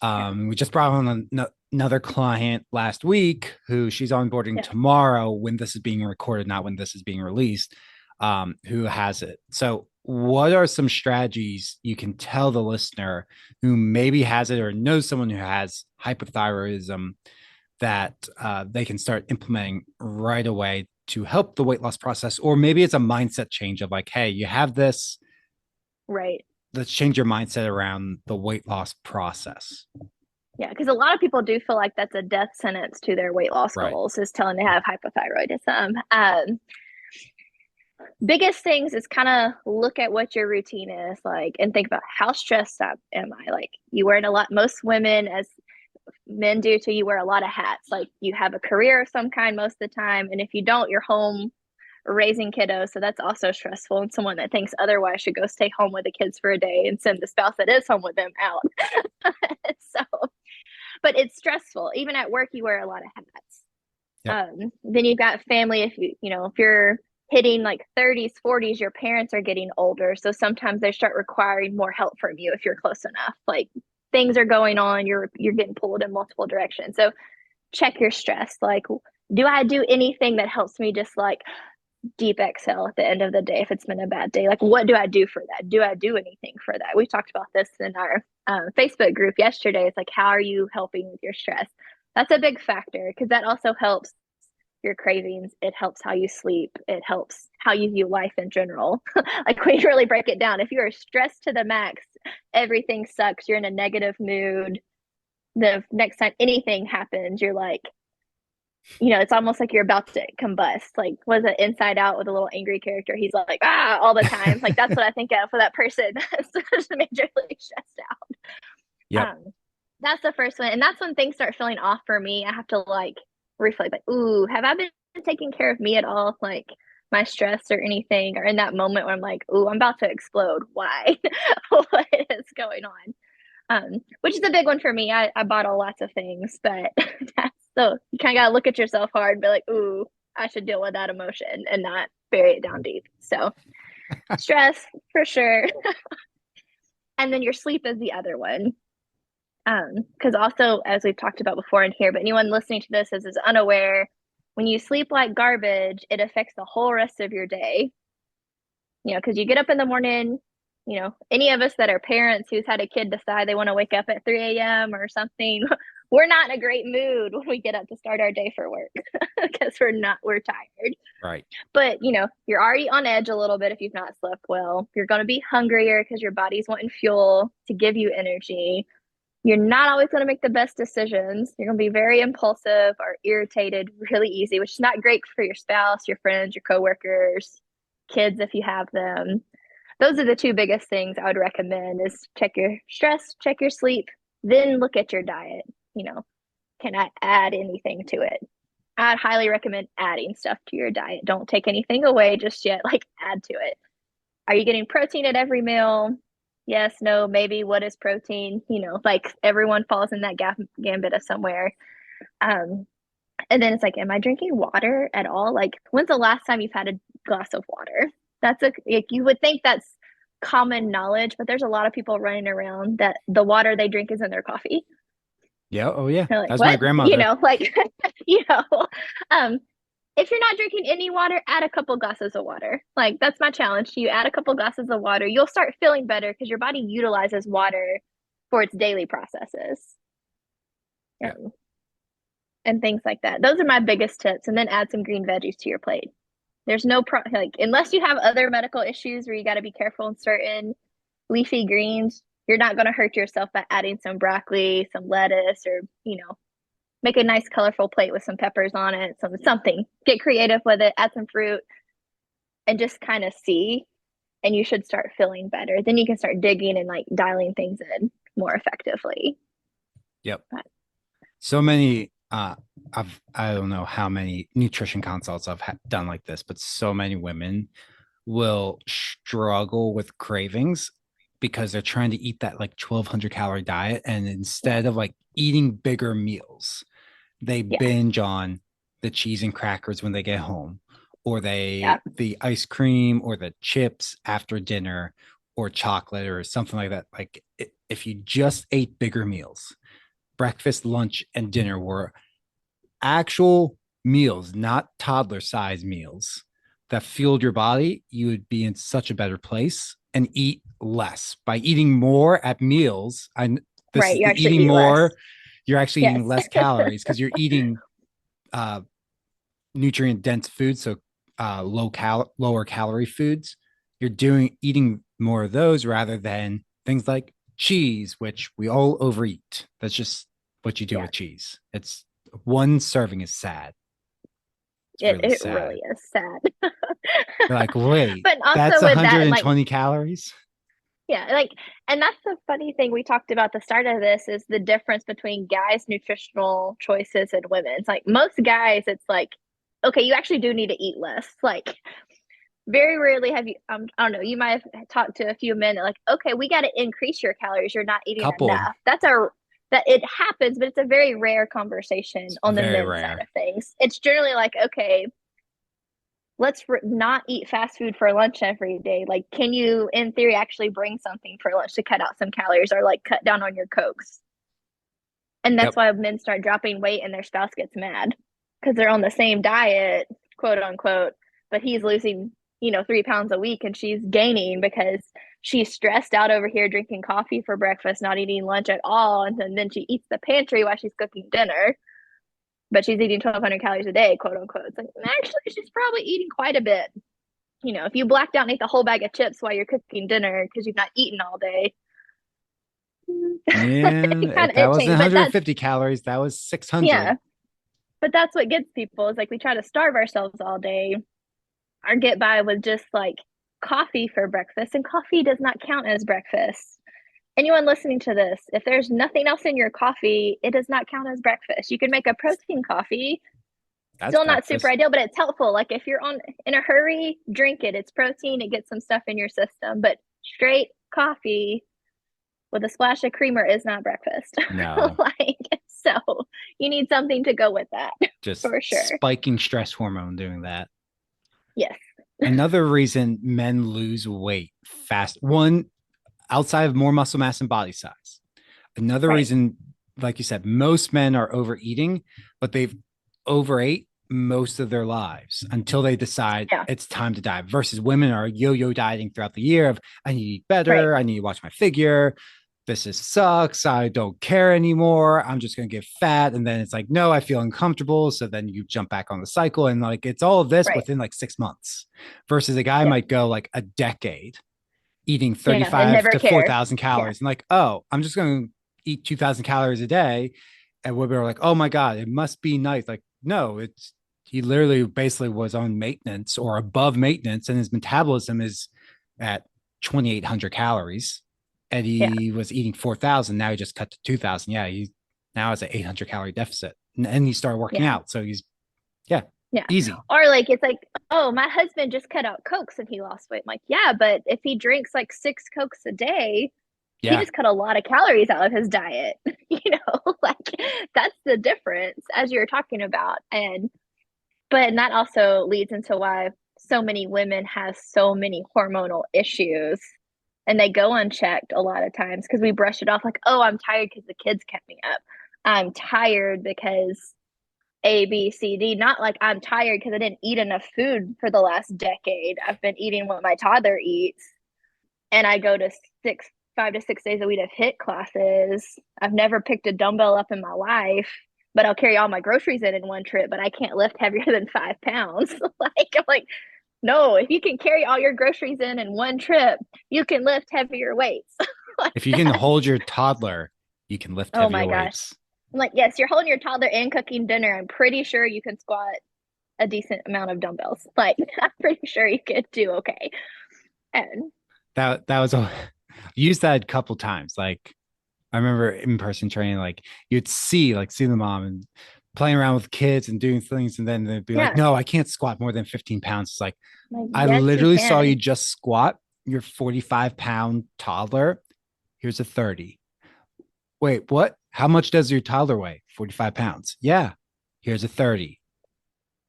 We just brought on another client last week who she's onboarding tomorrow when this is being recorded, not when this is being released, who has it. So what are some strategies you can tell the listener who maybe has it or knows someone who has hypothyroidism that they can start implementing right away to help the weight loss process? Or maybe it's a mindset change of like, hey, you have this. Right. Let's change your mindset around the weight loss process. Yeah, because a lot of people do feel like that's a death sentence to their weight loss goals, is telling they have hypothyroidism. Biggest things is kind of look at what your routine is like and think about how stressed out am I? Like, you wearing a lot, most women, as men do too, you wear a lot of hats. Like, you have a career of some kind most of the time, and if you don't, you're home raising kiddos, so that's also stressful. And someone that thinks otherwise should go stay home with the kids for a day and send the spouse that is home with them out. So, but it's stressful. Even at work, you wear a lot of hats. Yep. Then you've got family. If if you're hitting like 30s, 40s, your parents are getting older, so sometimes they start requiring more help from you if you're close enough. Like, things are going on, you're getting pulled in multiple directions. So check your stress. Like, do I do anything that helps me just like deep exhale at the end of the day if it's been a bad day? Like, what do I do for that? Do I do anything for that? We talked about this in our Facebook group yesterday. It's like, how are you helping with your stress? That's a big factor, because that also helps your cravings. It helps how you sleep. It helps how you view life in general. Like, when you really break it down, if you are stressed to the max, everything sucks, you're in a negative mood, the next time anything happens, you're like, it's almost like you're about to combust. Like, was it Inside Out with a little angry character? He's like, all the time. Like, that's what I think of for that person. Just majorly stressed out. Yeah. That's the first one. And that's when things start feeling off for me. I have to like reflect, like, ooh, have I been taking care of me at all? Like, my stress or anything, or in that moment where I'm like, ooh, I'm about to explode. Why? What is going on? Which is a big one for me. I bottle lots of things, but so you kind of got to look at yourself hard and be like, ooh, I should deal with that emotion and not bury it down deep. So stress for sure. And then your sleep is the other one. Because also, as we've talked about before in here, but anyone listening to this is unaware, when you sleep like garbage, it affects the whole rest of your day. Because you get up in the morning, any of us that are parents who's had a kid decide they want to wake up at 3 a.m. or something, we're not in a great mood when we get up to start our day for work because we're tired. Right. But, you're already on edge a little bit if you've not slept well. You're going to be hungrier because your body's wanting fuel to give you energy. You're not always going to make the best decisions. You're going to be very impulsive or irritated really easy, which is not great for your spouse, your friends, your coworkers, kids if you have them. Those are the two biggest things I would recommend: is check your stress, check your sleep, then look at your diet. Can I add anything to it? I'd highly recommend adding stuff to your diet. Don't take anything away just yet, like add to it. Are you getting protein at every meal? Yes, no, maybe. What is protein? Like, everyone falls in that gambit of somewhere. And then it's like, am I drinking water at all? Like, when's the last time you've had a glass of water? Like, you would think that's common knowledge, but there's a lot of people running around that the water they drink is in their coffee. Yeah. Oh yeah. Like, that's what? my grandmother. If you're not drinking any water, add a couple glasses of water. Like, that's my challenge to you. Add a couple glasses of water. You'll start feeling better because your body utilizes water for its daily processes. Yeah. And things like that. Those are my biggest tips. And then add some green veggies to your plate. There's no unless you have other medical issues where you got to be careful in certain leafy greens, you're not going to hurt yourself by adding some broccoli, some lettuce, or make a nice colorful plate with some peppers on it, something. Get creative with it, add some fruit, and just kind of see, and you should start feeling better. Then you can start digging and like dialing things in more effectively. Yep. So many I don't know how many nutrition consults I've done like this, but so many women will struggle with cravings because they're trying to eat that like 1,200 calorie diet. And instead of like eating bigger meals, they binge on the cheese and crackers when they get home, or the ice cream or the chips after dinner, or chocolate or something like that. Like if you just ate bigger meals, breakfast, lunch, and dinner were actual meals, not toddler size meals that fueled your body, you would be in such a better place and eat less. By eating more at meals, this Right. is You the actually eating eat less. more, you're actually Yes. eating less calories because you're eating uh, nutrient dense foods, so lower calorie foods. You're eating more of those rather than things like cheese, which we all overeat. That's just what you do Yeah. with cheese. It's one serving is sad. It's really It sad. really is sad. You're like, wait, But that's also with that, like, 120 calories? yeah, like, and that's the funny thing we talked about at the start of this is the difference between guys' nutritional choices and women's. Like most guys, it's like, okay, you actually do need to eat less. Like very rarely have you, I don't know, you might have talked to a few men that like, okay, we got to increase your calories. You're not eating Couple. enough. That it happens, but it's a very rare conversation It's on the very men's side rare. of things. It's generally like, okay, let's not eat fast food for lunch every day. Like, can you, in theory, actually bring something for lunch to cut out some calories or like cut down on your cokes? And that's Yep. why men start dropping weight and their spouse gets mad because they're on the same diet, quote unquote, but he's losing, 3 pounds a week and she's gaining because she's stressed out over here drinking coffee for breakfast, not eating lunch at all. And then she eats the pantry while she's cooking dinner, but she's eating 1,200 calories a day, quote unquote. It's like, actually, she's probably eating quite a bit. If you blacked out and ate the whole bag of chips while you're cooking dinner because you've not eaten all day, Yeah, kind of that wasn't itching. But that's, 150 calories. That was 600. yeah, but that's what gets people is like we try to starve ourselves all day or get by with just like coffee for breakfast, and coffee does not count as breakfast. Anyone listening to this, if there's nothing else in your coffee, it does not count as breakfast. You can make a protein coffee, That's still not super breakfast. ideal, but it's helpful. Like if you're in a hurry, drink it. It's protein, it gets some stuff in your system, but straight coffee with a splash of creamer is not breakfast. No, Like, so you need something to go with that just for sure. spiking stress hormone doing that. Yes. Another reason men lose weight fast, one, outside of more muscle mass and body size. Another Right. reason, like you said, most men are overeating, but they've overate most of their lives until they decide Yeah. it's time to diet. Versus women are yo-yo dieting throughout the year of I need to eat Right. better, I need to watch my figure. This is sucks. I don't care anymore. I'm just gonna get fat. And then it's like, no, I feel uncomfortable. So then you jump back on the cycle. And like it's all of this Right. within like 6 months. Versus a guy Yeah. might go like a decade eating Yeah. And 35 never to care. 4,000 Yeah. calories. And like, oh, I'm just going to eat 2,000 calories a day. And women are like, oh my God, it must be nice. Like, no, he literally basically was on maintenance or above maintenance, and his metabolism is at 2,800 calories. And Yeah. he was eating 4,000. Now he just cut to 2,000. Yeah. He now has an 800 calorie deficit. And he started working Yeah. out. So yeah, Yeah. easy. Or like it's like, oh, my husband just cut out Cokes and he lost weight. I'm like, yeah, but if he drinks like 6 Cokes a day, he Yeah. just cut a lot of calories out of his diet. Like that's the difference as you're talking about. But that also leads into why so many women have so many hormonal issues and they go unchecked a lot of times because we brush it off like, oh, I'm tired because the kids kept me up. I'm tired because A, B, C, D. Not like I'm tired because I didn't eat enough food for the last decade. I've been eating what my toddler eats, and I go to 5 to 6 days a week of HIIT classes. I've never picked a dumbbell up in my life, but I'll carry all my groceries in one trip. But I can't lift heavier than 5 pounds. I'm like, no. If you can carry all your groceries in one trip, you can lift heavier weights. Like If you can that. hold your toddler, you can lift Oh heavier my gosh. weights. I'm like, yes, you're holding your toddler and cooking dinner. I'm pretty sure you can squat a decent amount of dumbbells. Like, I'm pretty sure you could do okay. And That was a used that a couple times. Like I remember in person training, like you'd see the mom and playing around with kids and doing things, and then they'd be like, yeah, "No, I can't squat more than 15 pounds." It's like like, I yes, you literally saw you can. just squat your 45-pound toddler, here's a 30. Wait, what? How much does your toddler weigh? 45 pounds. Yeah. Here's a 30.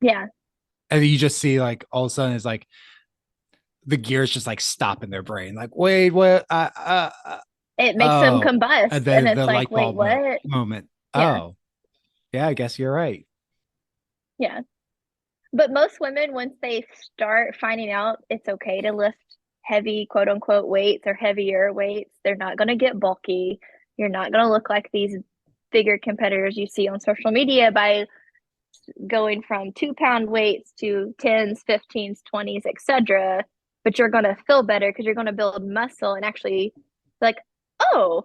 Yeah. And you just see like all of a sudden it's like the gears just like stop in their brain. Like, wait, what? It makes them combust. And then And it's the like, light wait, bulb what? moment. Yeah. Oh, yeah, I guess you're right. Yeah. But most women, once they start finding out it's okay to lift heavy, quote unquote, weights or heavier weights, they're not going to get bulky. You're not going to look like these bigger competitors you see on social media by going from 2 pound weights to 10s, 15s, 20s, etc. But you're going to feel better because you're going to build muscle and actually like, oh,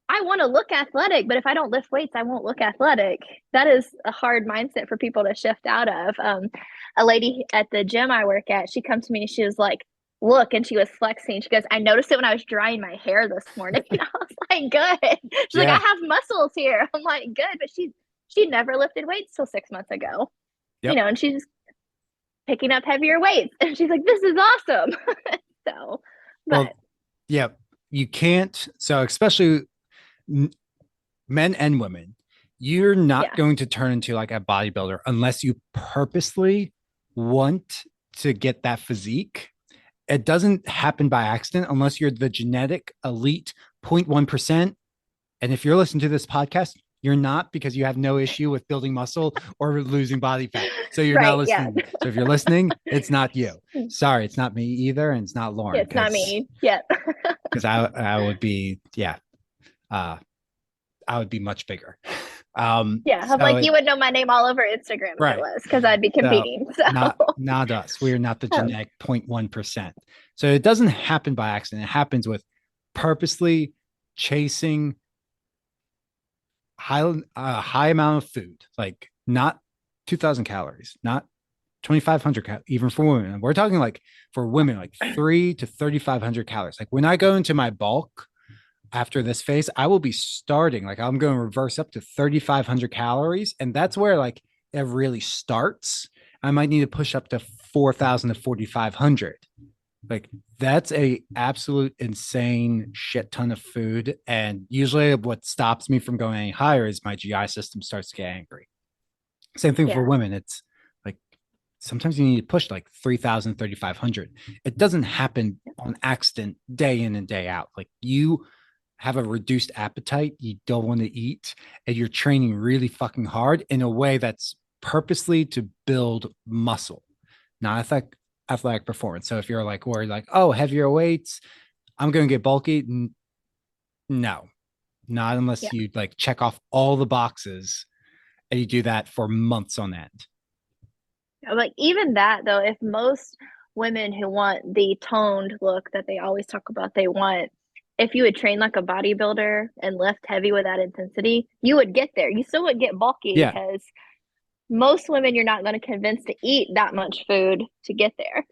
I want to look athletic, but if I don't lift weights, I won't look athletic. That is a hard mindset for people to shift out of. A lady at the gym I work at, she come to me and she was like, look, and she was flexing. She goes, I noticed it when I was drying my hair this morning. And I was like, good. She's like, I have muscles here. I'm like, good. But she never lifted weights till 6 months ago. Yep. And she's picking up heavier weights. And she's like, this is awesome. So, but well, yeah, you can't. So especially men and women, you're not going to turn into like a bodybuilder unless you purposely want to get that physique. It doesn't happen by accident unless you're the genetic elite 0.1%. And if you're listening to this podcast, you're not, because you have no issue with building muscle or losing body fat. So you're not listening. Yeah. So if you're listening, it's not you. Sorry, it's not me either. And it's not Lauren. It's not me. Yeah. Because I would be, I would be much bigger. I'm like, you would know my name all over Instagram if it was, because I'd be competing. So not us. We are not the genetic 0.1%. So it doesn't happen by accident. It happens with purposely chasing high amount of food, like not 2,000 calories, not 2,500 even for women. We're talking like for women, like 3 to 3,500 calories. Like when I go into my bulk after this phase, I will be starting, like I'm going to reverse up to 3,500 calories. And that's where like it really starts. I might need to push up to 4,000 to 4,500. Like that's a absolute insane shit ton of food. And usually what stops me from going any higher is my GI system starts to get angry. Same thing for women. It's like sometimes you need to push like 3,000, 3,500. It doesn't happen on accident day in and day out. Like you have a reduced appetite, you don't want to eat, and you're training really fucking hard in a way that's purposely to build muscle, not athletic performance. So if you're like worried, like, oh, heavier weights, I'm going to get bulky. No, not unless you like check off all the boxes and you do that for months on end. Like even that though, if most women who want the toned look that they always talk about they want, if you would train like a bodybuilder and lift heavy with that intensity, you would get there. You still would get bulky because most women you're not going to convince to eat that much food to get there.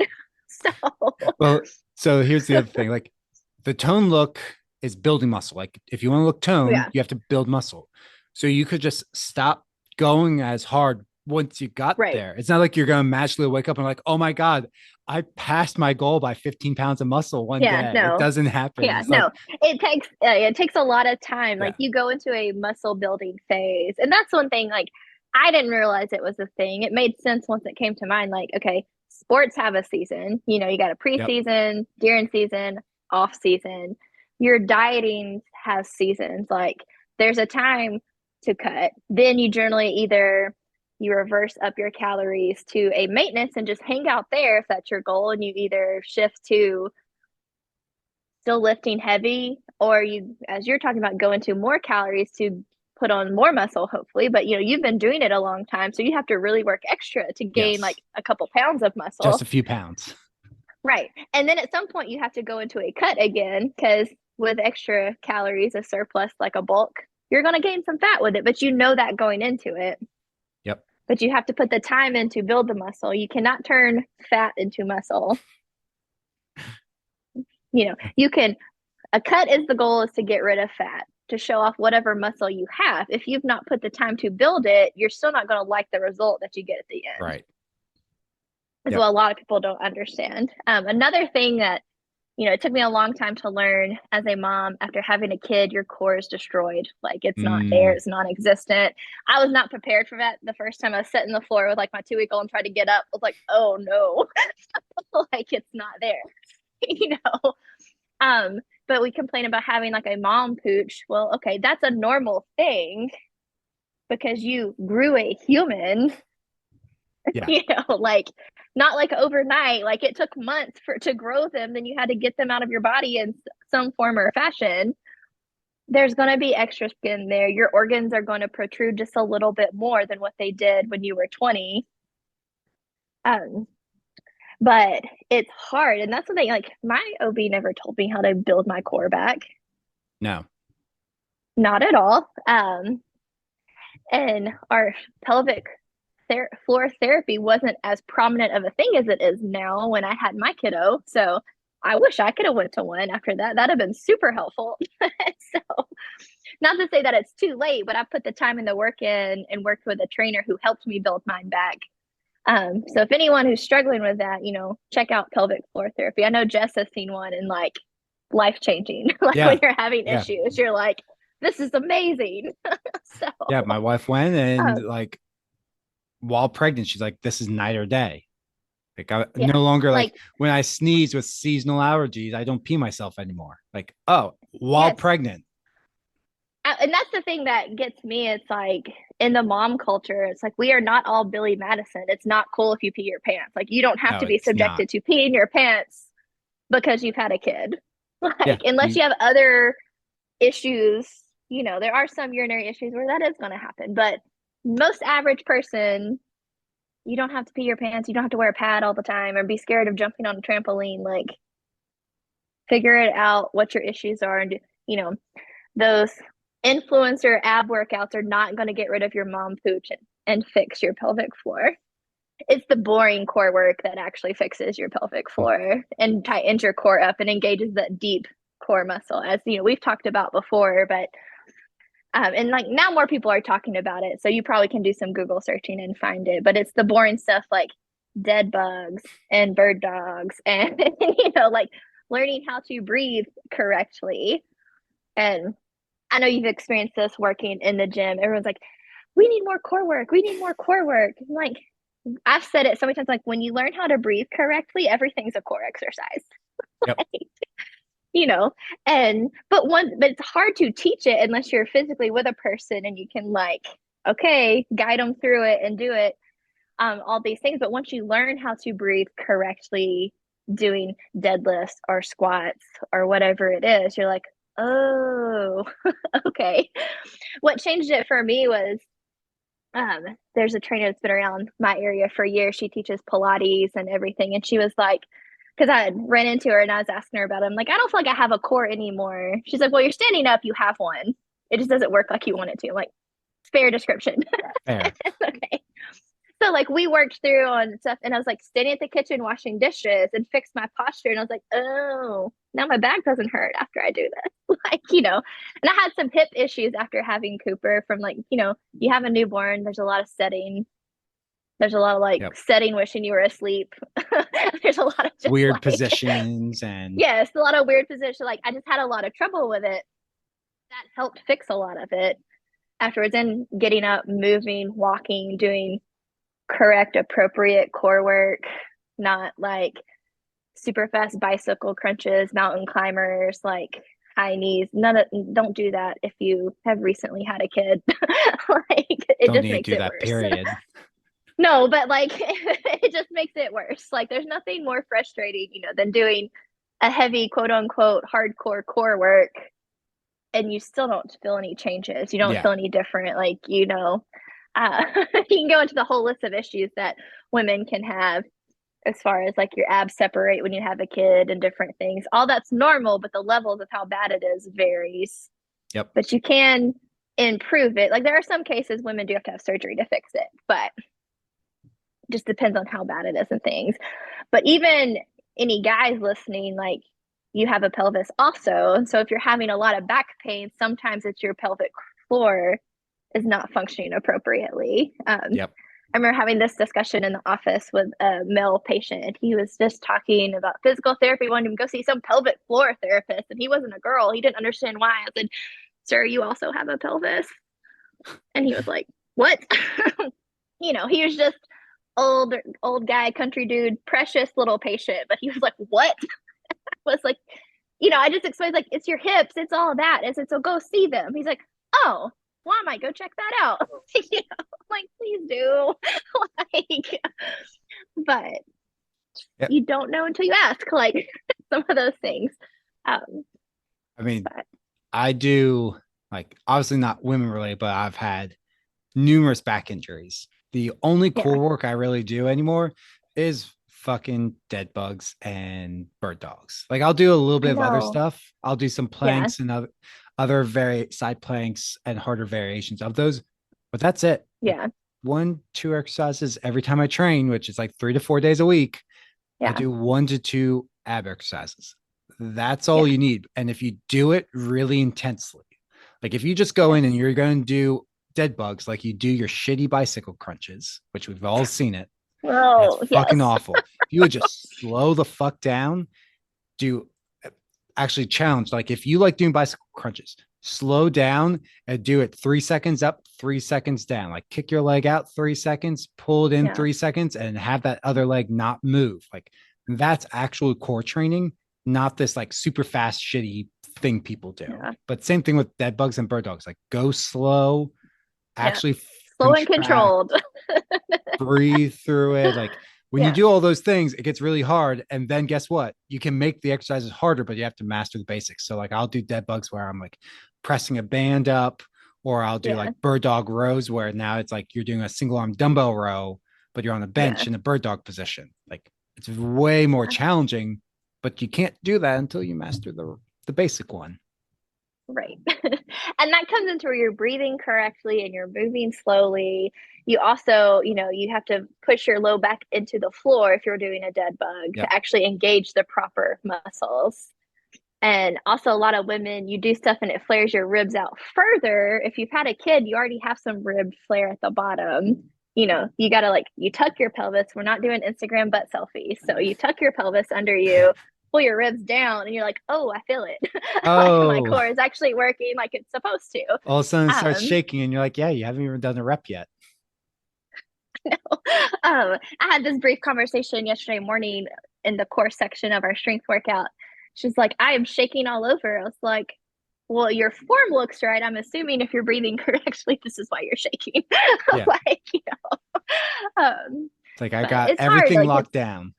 So here's the other thing, like the tone look is building muscle. Like if you want to look toned, you have to build muscle. So you could just stop going as hard once you got there. It's not like you're going to magically wake up and like, oh my God, I passed my goal by 15 pounds of muscle one day. No. It doesn't happen. Yeah, it takes a lot of time. Like you go into a muscle building phase. And that's one thing, like I didn't realize it was a thing. It made sense once it came to mind. Like, okay, sports have a season. You know, you got a preseason, during season, off season. Your dieting has seasons. Like there's a time to cut. Then you generally either you reverse up your calories to a maintenance and just hang out there if that's your goal, and you either shift to still lifting heavy, or you, as you're talking about, go into more calories to put on more muscle, hopefully. But you know, you've been doing it a long time, so you have to really work extra to gain like a couple pounds of muscle. Just a few pounds. Right. And then at some point you have to go into a cut again, because with extra calories, a surplus, like a bulk, you're going to gain some fat with it, but you know that going into it. Yep. But you have to put the time in to build the muscle. You cannot turn fat into muscle. You know, you can, a cut is the goal, is to get rid of fat, to show off whatever muscle you have. If you've not put the time to build it, you're still not going to like the result that you get at the end. Right. Is what a lot of people don't understand. Another thing that it took me a long time to learn as a mom. After having a kid, your core is destroyed. Like it's not there, Mm, it's non-existent. I was not prepared for that the first time I was sitting on the floor with like my 2-week-old and tried to get up. I was like, oh no, like it's not there, you know. But we complain about having like a mom pooch. Well, okay, that's a normal thing because you grew a human, yeah. like not like overnight. Like it took months to grow them, then you had to get them out of your body in some form or fashion. There's going to be extra skin there. Your organs are going to protrude just a little bit more than what they did when you were 20. Um, but it's hard. And that's something like my OB never told me how to build my core back. No. Not at all. And our pelvic floor therapy wasn't as prominent of a thing as it is now when I had my kiddo. So I wish I could have went to one after that. That'd have been super helpful. So not to say that it's too late, but I put the time and the work in and worked with a trainer who helped me build mine back. So if anyone who's struggling with that, check out pelvic floor therapy. I know Jess has seen one and like life changing. Like when Yeah. you're having Yeah. issues, you're like, this is amazing. So Yeah. My wife went and um, like while pregnant, she's like, this is night or day. Like I yeah, no longer like like when I sneeze with seasonal allergies, I don't pee myself anymore. Like, oh, while yes. pregnant. And that's the thing that gets me. It's like in the mom culture, it's like we are not all Billy Madison. It's not cool if you pee your pants. Like you don't have No, to be it's not. subjected to peeing your pants because you've had a kid. Yeah. Like unless you have other issues, there are some urinary issues where that is going to happen. But most average person, you don't have to pee your pants. You don't have to wear a pad all the time or be scared of jumping on a trampoline. Like figure it out what your issues are, and those influencer ab workouts are not going to get rid of your mom pooch and fix your pelvic floor. It's the boring core work that actually fixes your pelvic floor and tightens your core up and engages that deep core muscle, as we've talked about before. But and like now more people are talking about it, so you probably can do some Google searching and find it. But it's the boring stuff like dead bugs and bird dogs and like learning how to breathe correctly. And I know you've experienced this working in the gym. Everyone's like, we need more core work. We need more core work. I'm like, I've said it so many times, like when you learn how to breathe correctly, everything's a core exercise. Yep. you know, but it's hard to teach it unless you're physically with a person and you can like, okay, guide them through it and do it, all these things. But once you learn how to breathe correctly, doing deadlifts or squats or whatever it is, you're like, oh, okay. What changed it for me was there's a trainer that's been around my area for years. She teaches Pilates and everything. And she was like, because I had ran into her and I was asking her about it. I'm like, I don't feel like I have a core anymore. She's like, well, you're standing up, you have one. It just doesn't work like you want it to. I'm like, fair description. Fair. Okay. So like we worked through on stuff and I was like standing at the kitchen washing dishes and fixed my posture. And I was like, oh, now my back doesn't hurt after I do this. Like, and I had some hip issues after having Cooper from like, you have a newborn, there's a lot of setting. There's a lot of like Yep. setting, wishing you were asleep. There's a lot of just Weird like, positions and yes, a lot of weird positions. Like I just had a lot of trouble with it. That helped fix a lot of it afterwards. And getting up, moving, walking, doing correct, appropriate core work, not like super fast bicycle crunches, mountain climbers, like high knees. Don't do that if you have recently had a kid. Like it don't just need to makes do it that, worse. period. No, but like it just makes it worse. Like there's nothing more frustrating, than doing a heavy quote unquote hardcore core work and you still don't feel any changes. You don't Yeah. feel any different. Like, you can go into the whole list of issues that women can have as far as like your abs separate when you have a kid and different things. All that's normal, but the levels of how bad it is varies. Yep. But you can improve it. Like there are some cases women do have to have surgery to fix it, but it just depends on how bad it is and things. But even any guys listening, like you have a pelvis also. And so if you're having a lot of back pain, sometimes it's your pelvic floor is not functioning appropriately. Yep. I remember having this discussion in the office with a male patient, and he was just talking about physical therapy, wanting him to go see some pelvic floor therapist, and he wasn't a girl. He didn't understand why. I said, "Sir, you also have a pelvis," and he was like, "What?" He was just old guy, country dude, precious little patient, but he was like, "What?" I was like, I just explained, like, it's your hips, it's all that. I said, so go see them. He's like, oh, why might go check that out? I'm like, please do. Like, but Yep. you don't know until you ask, like some of those things. I mean, I do, like, obviously not women related, but I've had numerous back injuries. The only core work I really do anymore is fucking dead bugs and bird dogs. Like, I'll do a little bit of other stuff. I'll do some planks and other side planks and harder variations of those, but that's it. Yeah. Like 1-2 exercises every time I train, which is like 3 to 4 days a week. I do 1 to 2 ab exercises. That's all you need. And if you do it really intensely, like if you just go in and you're going to do dead bugs, like you do your shitty bicycle crunches, which we've all seen it. Oh, it's fucking awful. If you would just slow the fuck down, actually challenge. Like if you like doing bicycle crunches, slow down and do it 3 seconds up, 3 seconds down. Like kick your leg out 3 seconds, pull it in 3 seconds, and have that other leg not move. Like that's actual core training, not this like super fast, shitty thing people do. But same thing with dead bugs and bird dogs. Like go slow, actually slow and controlled. Breathe through it. Like when you do all those things, it gets really hard. And then guess what? You can make the exercises harder, but you have to master the basics. So like I'll do dead bugs where I'm like pressing a band up, or I'll do like bird dog rows where now it's like you're doing a single arm dumbbell row, but you're on a bench in a bird dog position. Like it's way more challenging, but you can't do that until you master the basic one. Right. And that comes into where you're breathing correctly and you're moving slowly. You also, you have to push your low back into the floor if you're doing a dead bug to actually engage the proper muscles. And also a lot of women, you do stuff and it flares your ribs out further. If you've had a kid, you already have some rib flare at the bottom. You got to you tuck your pelvis. We're not doing Instagram butt selfies. So you tuck your pelvis under you, pull your ribs down, and you're like, oh, I feel it. Oh, my core is actually working like it's supposed to. All of a sudden it starts shaking and you're like, yeah, you haven't even done a rep yet. No. I had this brief conversation yesterday morning in the core section of our strength workout. She's like, I am shaking all over. I was like, well, your form looks right. I'm assuming if you're breathing correctly, this is why you're shaking. It's like I got everything locked down.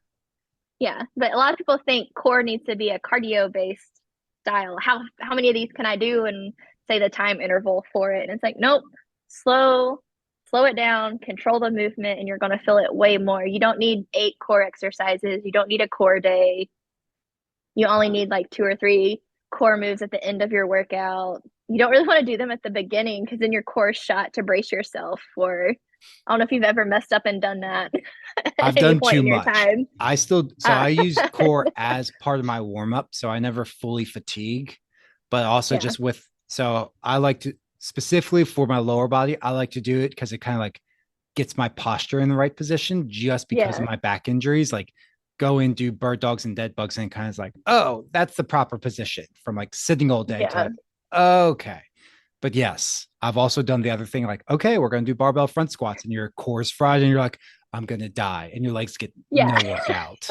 Yeah, but a lot of people think core needs to be a cardio based style. How many of these can I do, and say the time interval for it? And it's like, nope, slow it down, control the movement, and you're going to feel it way more. You don't need 8 core exercises. You don't need a core day. You only need like 2 or 3 core moves at the end of your workout. You don't really want to do them at the beginning because then your core is shot to brace yourself for. I don't know if you've ever messed up and done that. I've done too much. I use core as part of my warm up. So I never fully fatigue, but also so I like to, specifically for my lower body, I like to do it because it kind of like gets my posture in the right position just because of my back injuries. Like go and do bird dogs and dead bugs and kind of like, oh, that's the proper position from like sitting all day to okay. But yes, I've also done the other thing, like, okay, we're going to do barbell front squats and your core's fried and you're like, I'm going to die. And your legs get no workout.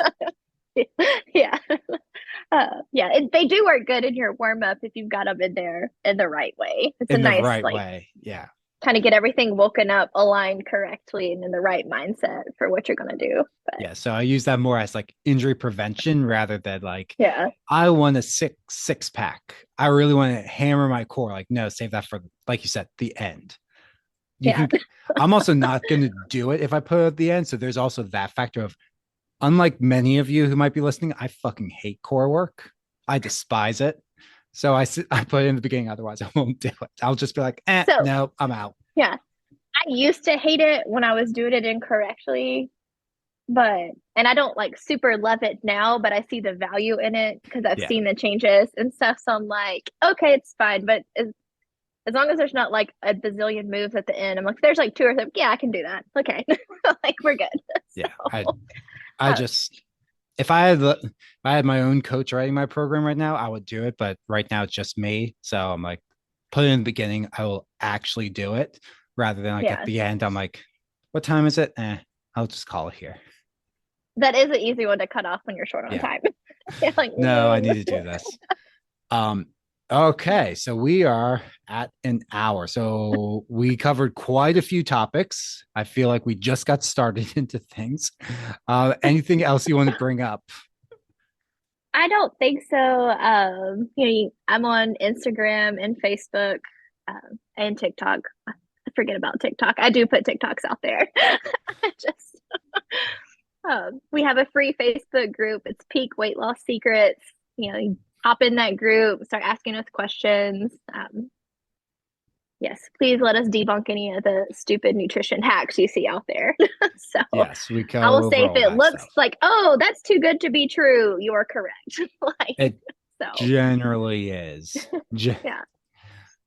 They do work good in your warm up if you've got them in there in the right way. It's in a the nice right way. Yeah. Kind of get everything woken up, aligned correctly, and in the right mindset for what you're going to do. But, so I use that more as like injury prevention rather than like, I want a six pack. I really want to hammer my core. Like, no, save that for, like you said, the end. I'm also not going to do it if I put it at the end. So there's also that factor of, unlike many of you who might be listening, I fucking hate core work. I despise it. So I put it in the beginning. Otherwise I won't do it. I'll just be like, no, I'm out. Yeah. I used to hate it when I was doing it incorrectly, and I don't like super love it now, but I see the value in it because I've seen the changes and stuff. So I'm like, okay, it's fine. But as long as there's not like a bazillion moves at the end. I'm like, there's like two or three. Yeah, I can do that. Okay. Like we're good. Yeah. So, I just, if I had my own coach writing my program right now, I would do it. But right now it's just me. So I'm like, put it in the beginning. I will actually do it rather than like at yeah, the end. I'm like, what time is it? I'll just call it here. that is an easy one to cut off when you're short on Yeah. time. Like, No, I need to do this. Okay, so we are at an hour. So we covered quite a few topics. I feel like we just got started into things. Anything else you want to bring up? I don't think so. I'm on Instagram and Facebook, and TikTok. I forget about TikTok. I do put TikToks out there. Just we have a free Facebook group. It's Peak Weight Loss Secrets. You hop in that group, start asking us questions. Yes, please let us debunk any of the stupid nutrition hacks you see out there. So yes, we go. I will say if it looks stuff. like, oh, that's too good to be true, you are correct. Like, it so generally is. yeah.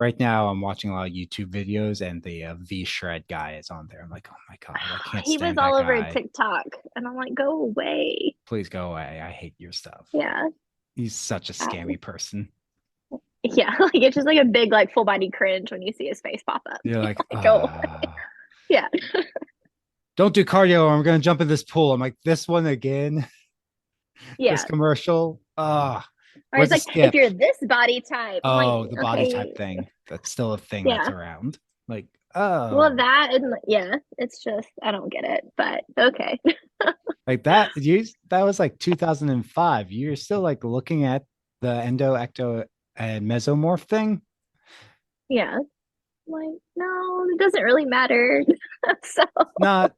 Right now, I'm watching a lot of YouTube videos, and the V Shred guy is on there. I'm like, oh my god, I can't He stand was all that over guy. TikTok, and I'm like, go away. Please go away. I hate your stuff. Yeah. He's such a scammy person. Yeah, like it's just like a big like full body cringe when you see his face pop up. You're like, go away. Yeah. Don't do cardio or I'm gonna jump in this pool. I'm like, this one again. Yeah. This commercial. Or Where's it's the like, skip? if you're this body type. I'm Oh, like, the body okay. type thing. That's still a thing Yeah. that's around. Like, oh. Well, that and yeah, it's just I don't get it, but okay. Like that was like 2005. You're still like looking at the endo, ecto, and mesomorph thing. Yeah. Like, no, it doesn't really matter. So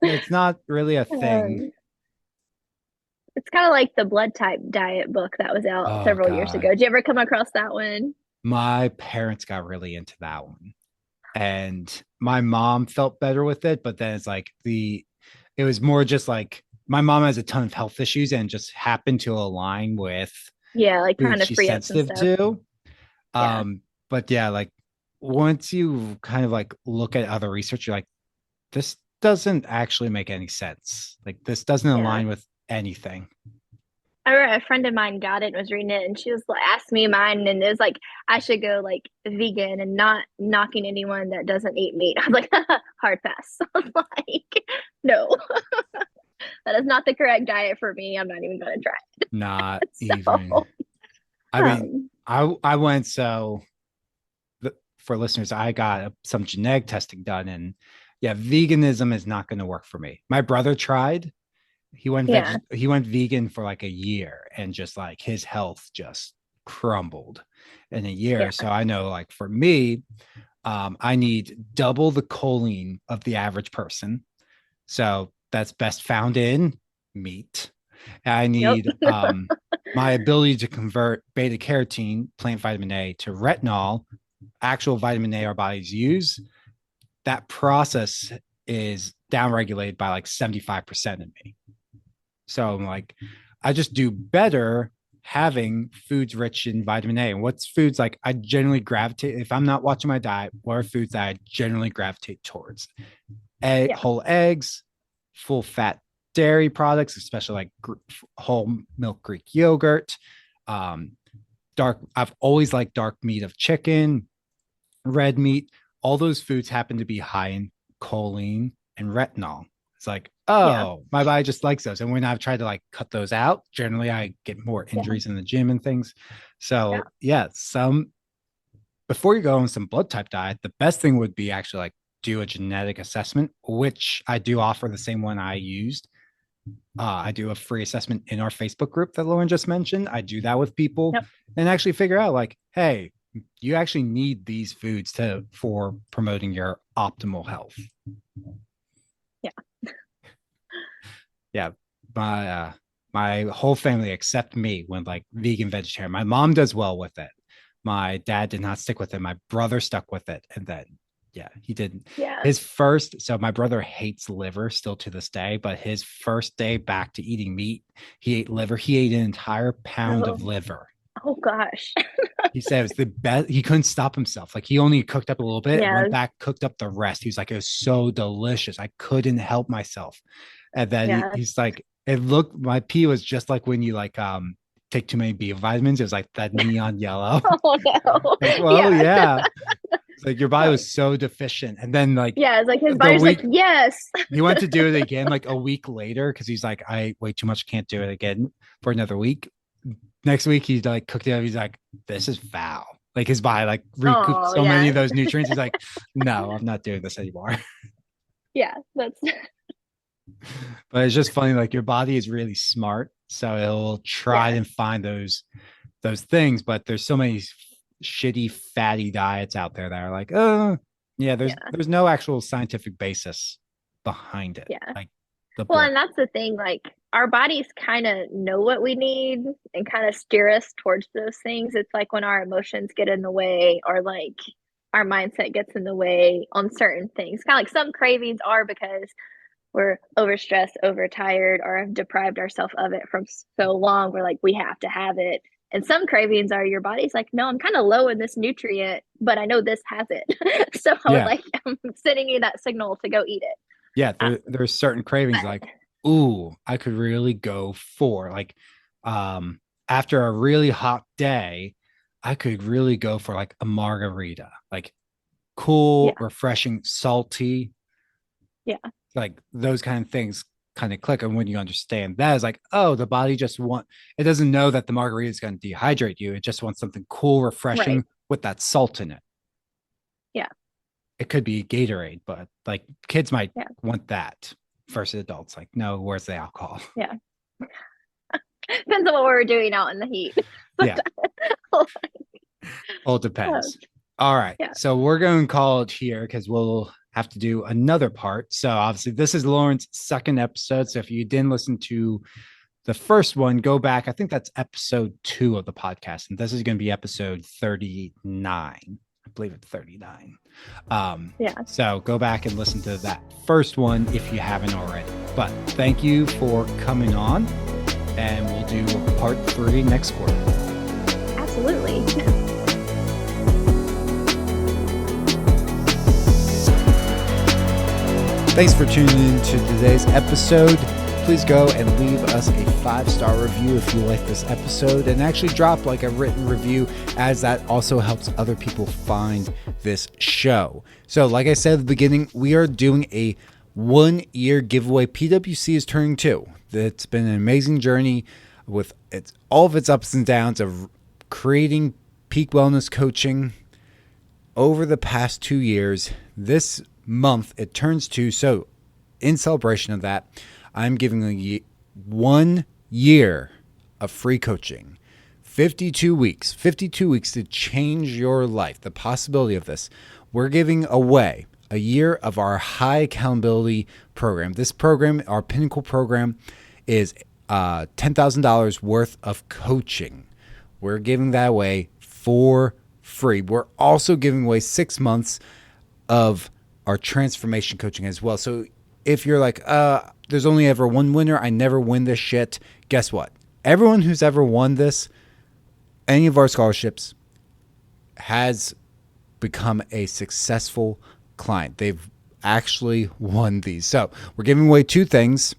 It's not really a thing. it's kind of like the blood type diet book that was out Oh several years ago. God. Did you ever come across that one? My parents got really into that one. And my mom felt better with it, but then it's like it was more just like my mom has a ton of health issues and just happened to align with Yeah, like trying food to she's free up some sensitive stuff. to. Yeah. But yeah, like once you kind of like look at other research, you're like, this doesn't actually make any sense. Like this doesn't Yeah. align with anything. I remember a friend of mine got it and was reading it, and she was like, asked me mine, and it was like, I should go like vegan and not knocking anyone that doesn't eat meat. I was like, hard pass. I was like, no, that is not the correct diet for me. I'm not even going to try it. Not So, even. I mean, I went for listeners, I got some genetic testing done, and yeah, veganism is not going to work for me. My brother tried. He went he went vegan for like a year, and just like his health just crumbled in a year. Yeah. So I know, like for me, I need double the choline of the average person. So that's best found in meat. I need my ability to convert beta carotene, plant vitamin A, to retinol, actual vitamin A our bodies use. That process is downregulated by like 75% in me. So I'm like, I just do better having foods rich in vitamin A. And what's foods like I generally gravitate, if I'm not watching my diet, what are foods that I generally gravitate towards? Whole eggs, full fat dairy products, especially like whole milk Greek yogurt, I've always liked dark meat of chicken, red meat. All those foods happen to be high in choline and retinol. It's like, my body just likes those. And when I've tried to like cut those out, generally I get more injuries in the gym and things. So before you go on some blood type diet, the best thing would be actually like do a genetic assessment, which I do offer the same one I used. I do a free assessment in our Facebook group that Lauren just mentioned. I do that with people and actually figure out like, hey, you actually need these foods for promoting your optimal health. Yeah. My whole family except me went like vegan vegetarian. My mom does well with it. My dad did not stick with it. My brother stuck with it. And then he didn't. His first, so my brother hates liver still to this day, but his first day back to eating meat, he ate liver. He ate an entire pound of liver. Oh gosh. He said it was the best. He couldn't stop himself. Like he only cooked up a little bit and Yeah. went back, cooked up the rest. He was like, it was so delicious. I couldn't help myself. And then Yeah. he's like, it looked, my pee was just like when you like take too many B vitamins. It was like that neon yellow. Oh no. Like, well, yeah. It's like your body was so deficient. And then like Yeah, it's like his body's like, yes. he went to do it again like a week later because he's like, I way too much, can't do it again for another week. Next week he's like cooked it up. He's like, this is foul. Like his body like recouped many of those nutrients. He's like, no, I'm not doing this anymore. Yeah, that's But it's just funny, like your body is really smart. So it'll try and find those things, but there's so many shitty fatty diets out there that are like, oh yeah, there's no actual scientific basis behind it. Yeah. Like and that's the thing, like our bodies kind of know what we need and kind of steer us towards those things. It's like when our emotions get in the way or like our mindset gets in the way on certain things. Kind of like some cravings are because we're overstressed, overtired, or have deprived ourselves of it from so long. We're like, we have to have it. And some cravings are your body's like, no, I'm kind of low in this nutrient, but I know this has it. So I'm sending you that signal to go eat it. Yeah, there's certain cravings like, ooh, I could really go for like after a really hot day, I could really go for like a margarita, like cool, refreshing, salty. Yeah. Like those kind of things kind of click. And when you understand that, is like, oh, the body just it doesn't know that the margarita is going to dehydrate you. It just wants something cool, refreshing with that salt in it. Yeah. It could be Gatorade, but like kids might want that versus adults. Like, no, where's the alcohol? Yeah. Depends on what we're doing out in the heat. Yeah. Well, it depends. All right. Yeah. So we're going to call it here because we'll have to do another part. So obviously this is Lauren's second episode. So if you didn't listen to the first one, go back. I think that's episode 2 of the podcast. And this is going to be episode 39. I believe it's 39. So go back and listen to that first one if you haven't already. But thank you for coming on, and we'll do part 3 next quarter. Absolutely. Thanks for tuning in to today's episode. Please go and leave us a 5-star review if you like this episode, and actually drop like a written review, as that also helps other people find this show. So like I said at the beginning, we are doing a 1-year giveaway. PWC is turning 2. It's been an amazing journey with all of its ups and downs of creating peak wellness coaching over the past 2 years. This month it turns 2. So in celebration of that, I'm giving 1 year of free coaching, 52 weeks to change your life. The possibility of this. We're giving away a year of our high accountability program. This program, our pinnacle program, is $10,000 worth of coaching. We're giving that away for free. We're also giving away 6 months of our transformation coaching as well. So if you're like, there's only ever one winner, I never win this shit. Guess what? Everyone who's ever won this, any of our scholarships, has become a successful client. They've actually won these. So we're giving away 2 things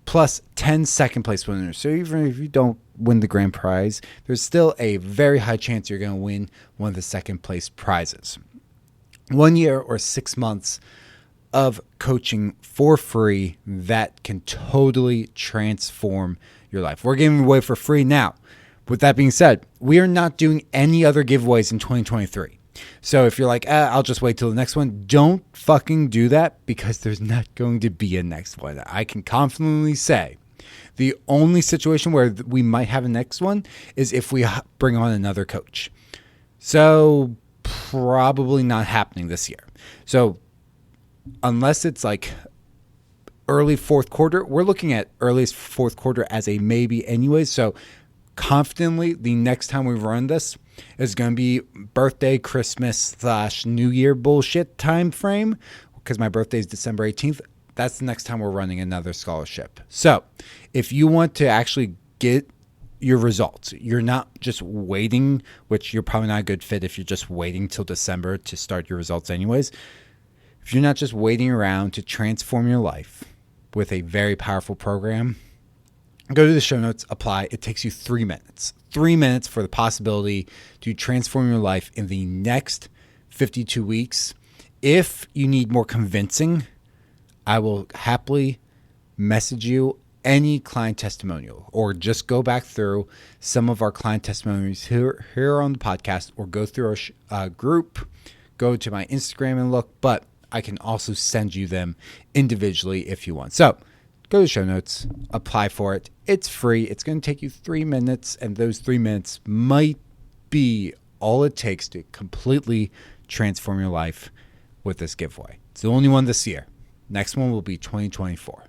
plus 10 second place winners. So even if you don't win the grand prize, there's still a very high chance you're going to win one of the second place prizes. 1 year or 6 months of coaching for free that can totally transform your life. We're giving away for free now. With that being said, we are not doing any other giveaways in 2023. So if you're like, I'll just wait till the next one, don't fucking do that, because there's not going to be a next one. I can confidently say the only situation where we might have a next one is if we bring on another coach. So probably not happening this year. So unless it's like early 4th quarter, we're looking at earliest 4th quarter as a maybe anyway. So confidently, the next time we run this is going to be birthday, Christmas / New Year bullshit time frame, because my birthday is December 18th. That's the next time we're running another scholarship. So if you want to actually get your results. You're not just waiting, which you're probably not a good fit if you're just waiting till December to start your results anyways. If you're not just waiting around to transform your life with a very powerful program, go to the show notes, apply. It takes you 3 minutes. 3 minutes for the possibility to transform your life in the next 52 weeks. If you need more convincing, I will happily message you any client testimonial, or just go back through some of our client testimonials here on the podcast, or go through our group, go to my Instagram and look, but I can also send you them individually if you want. So go to the show notes, apply for it. It's free. It's going to take you 3 minutes, and those 3 minutes might be all it takes to completely transform your life with this giveaway. It's the only one this year. Next one will be 2024.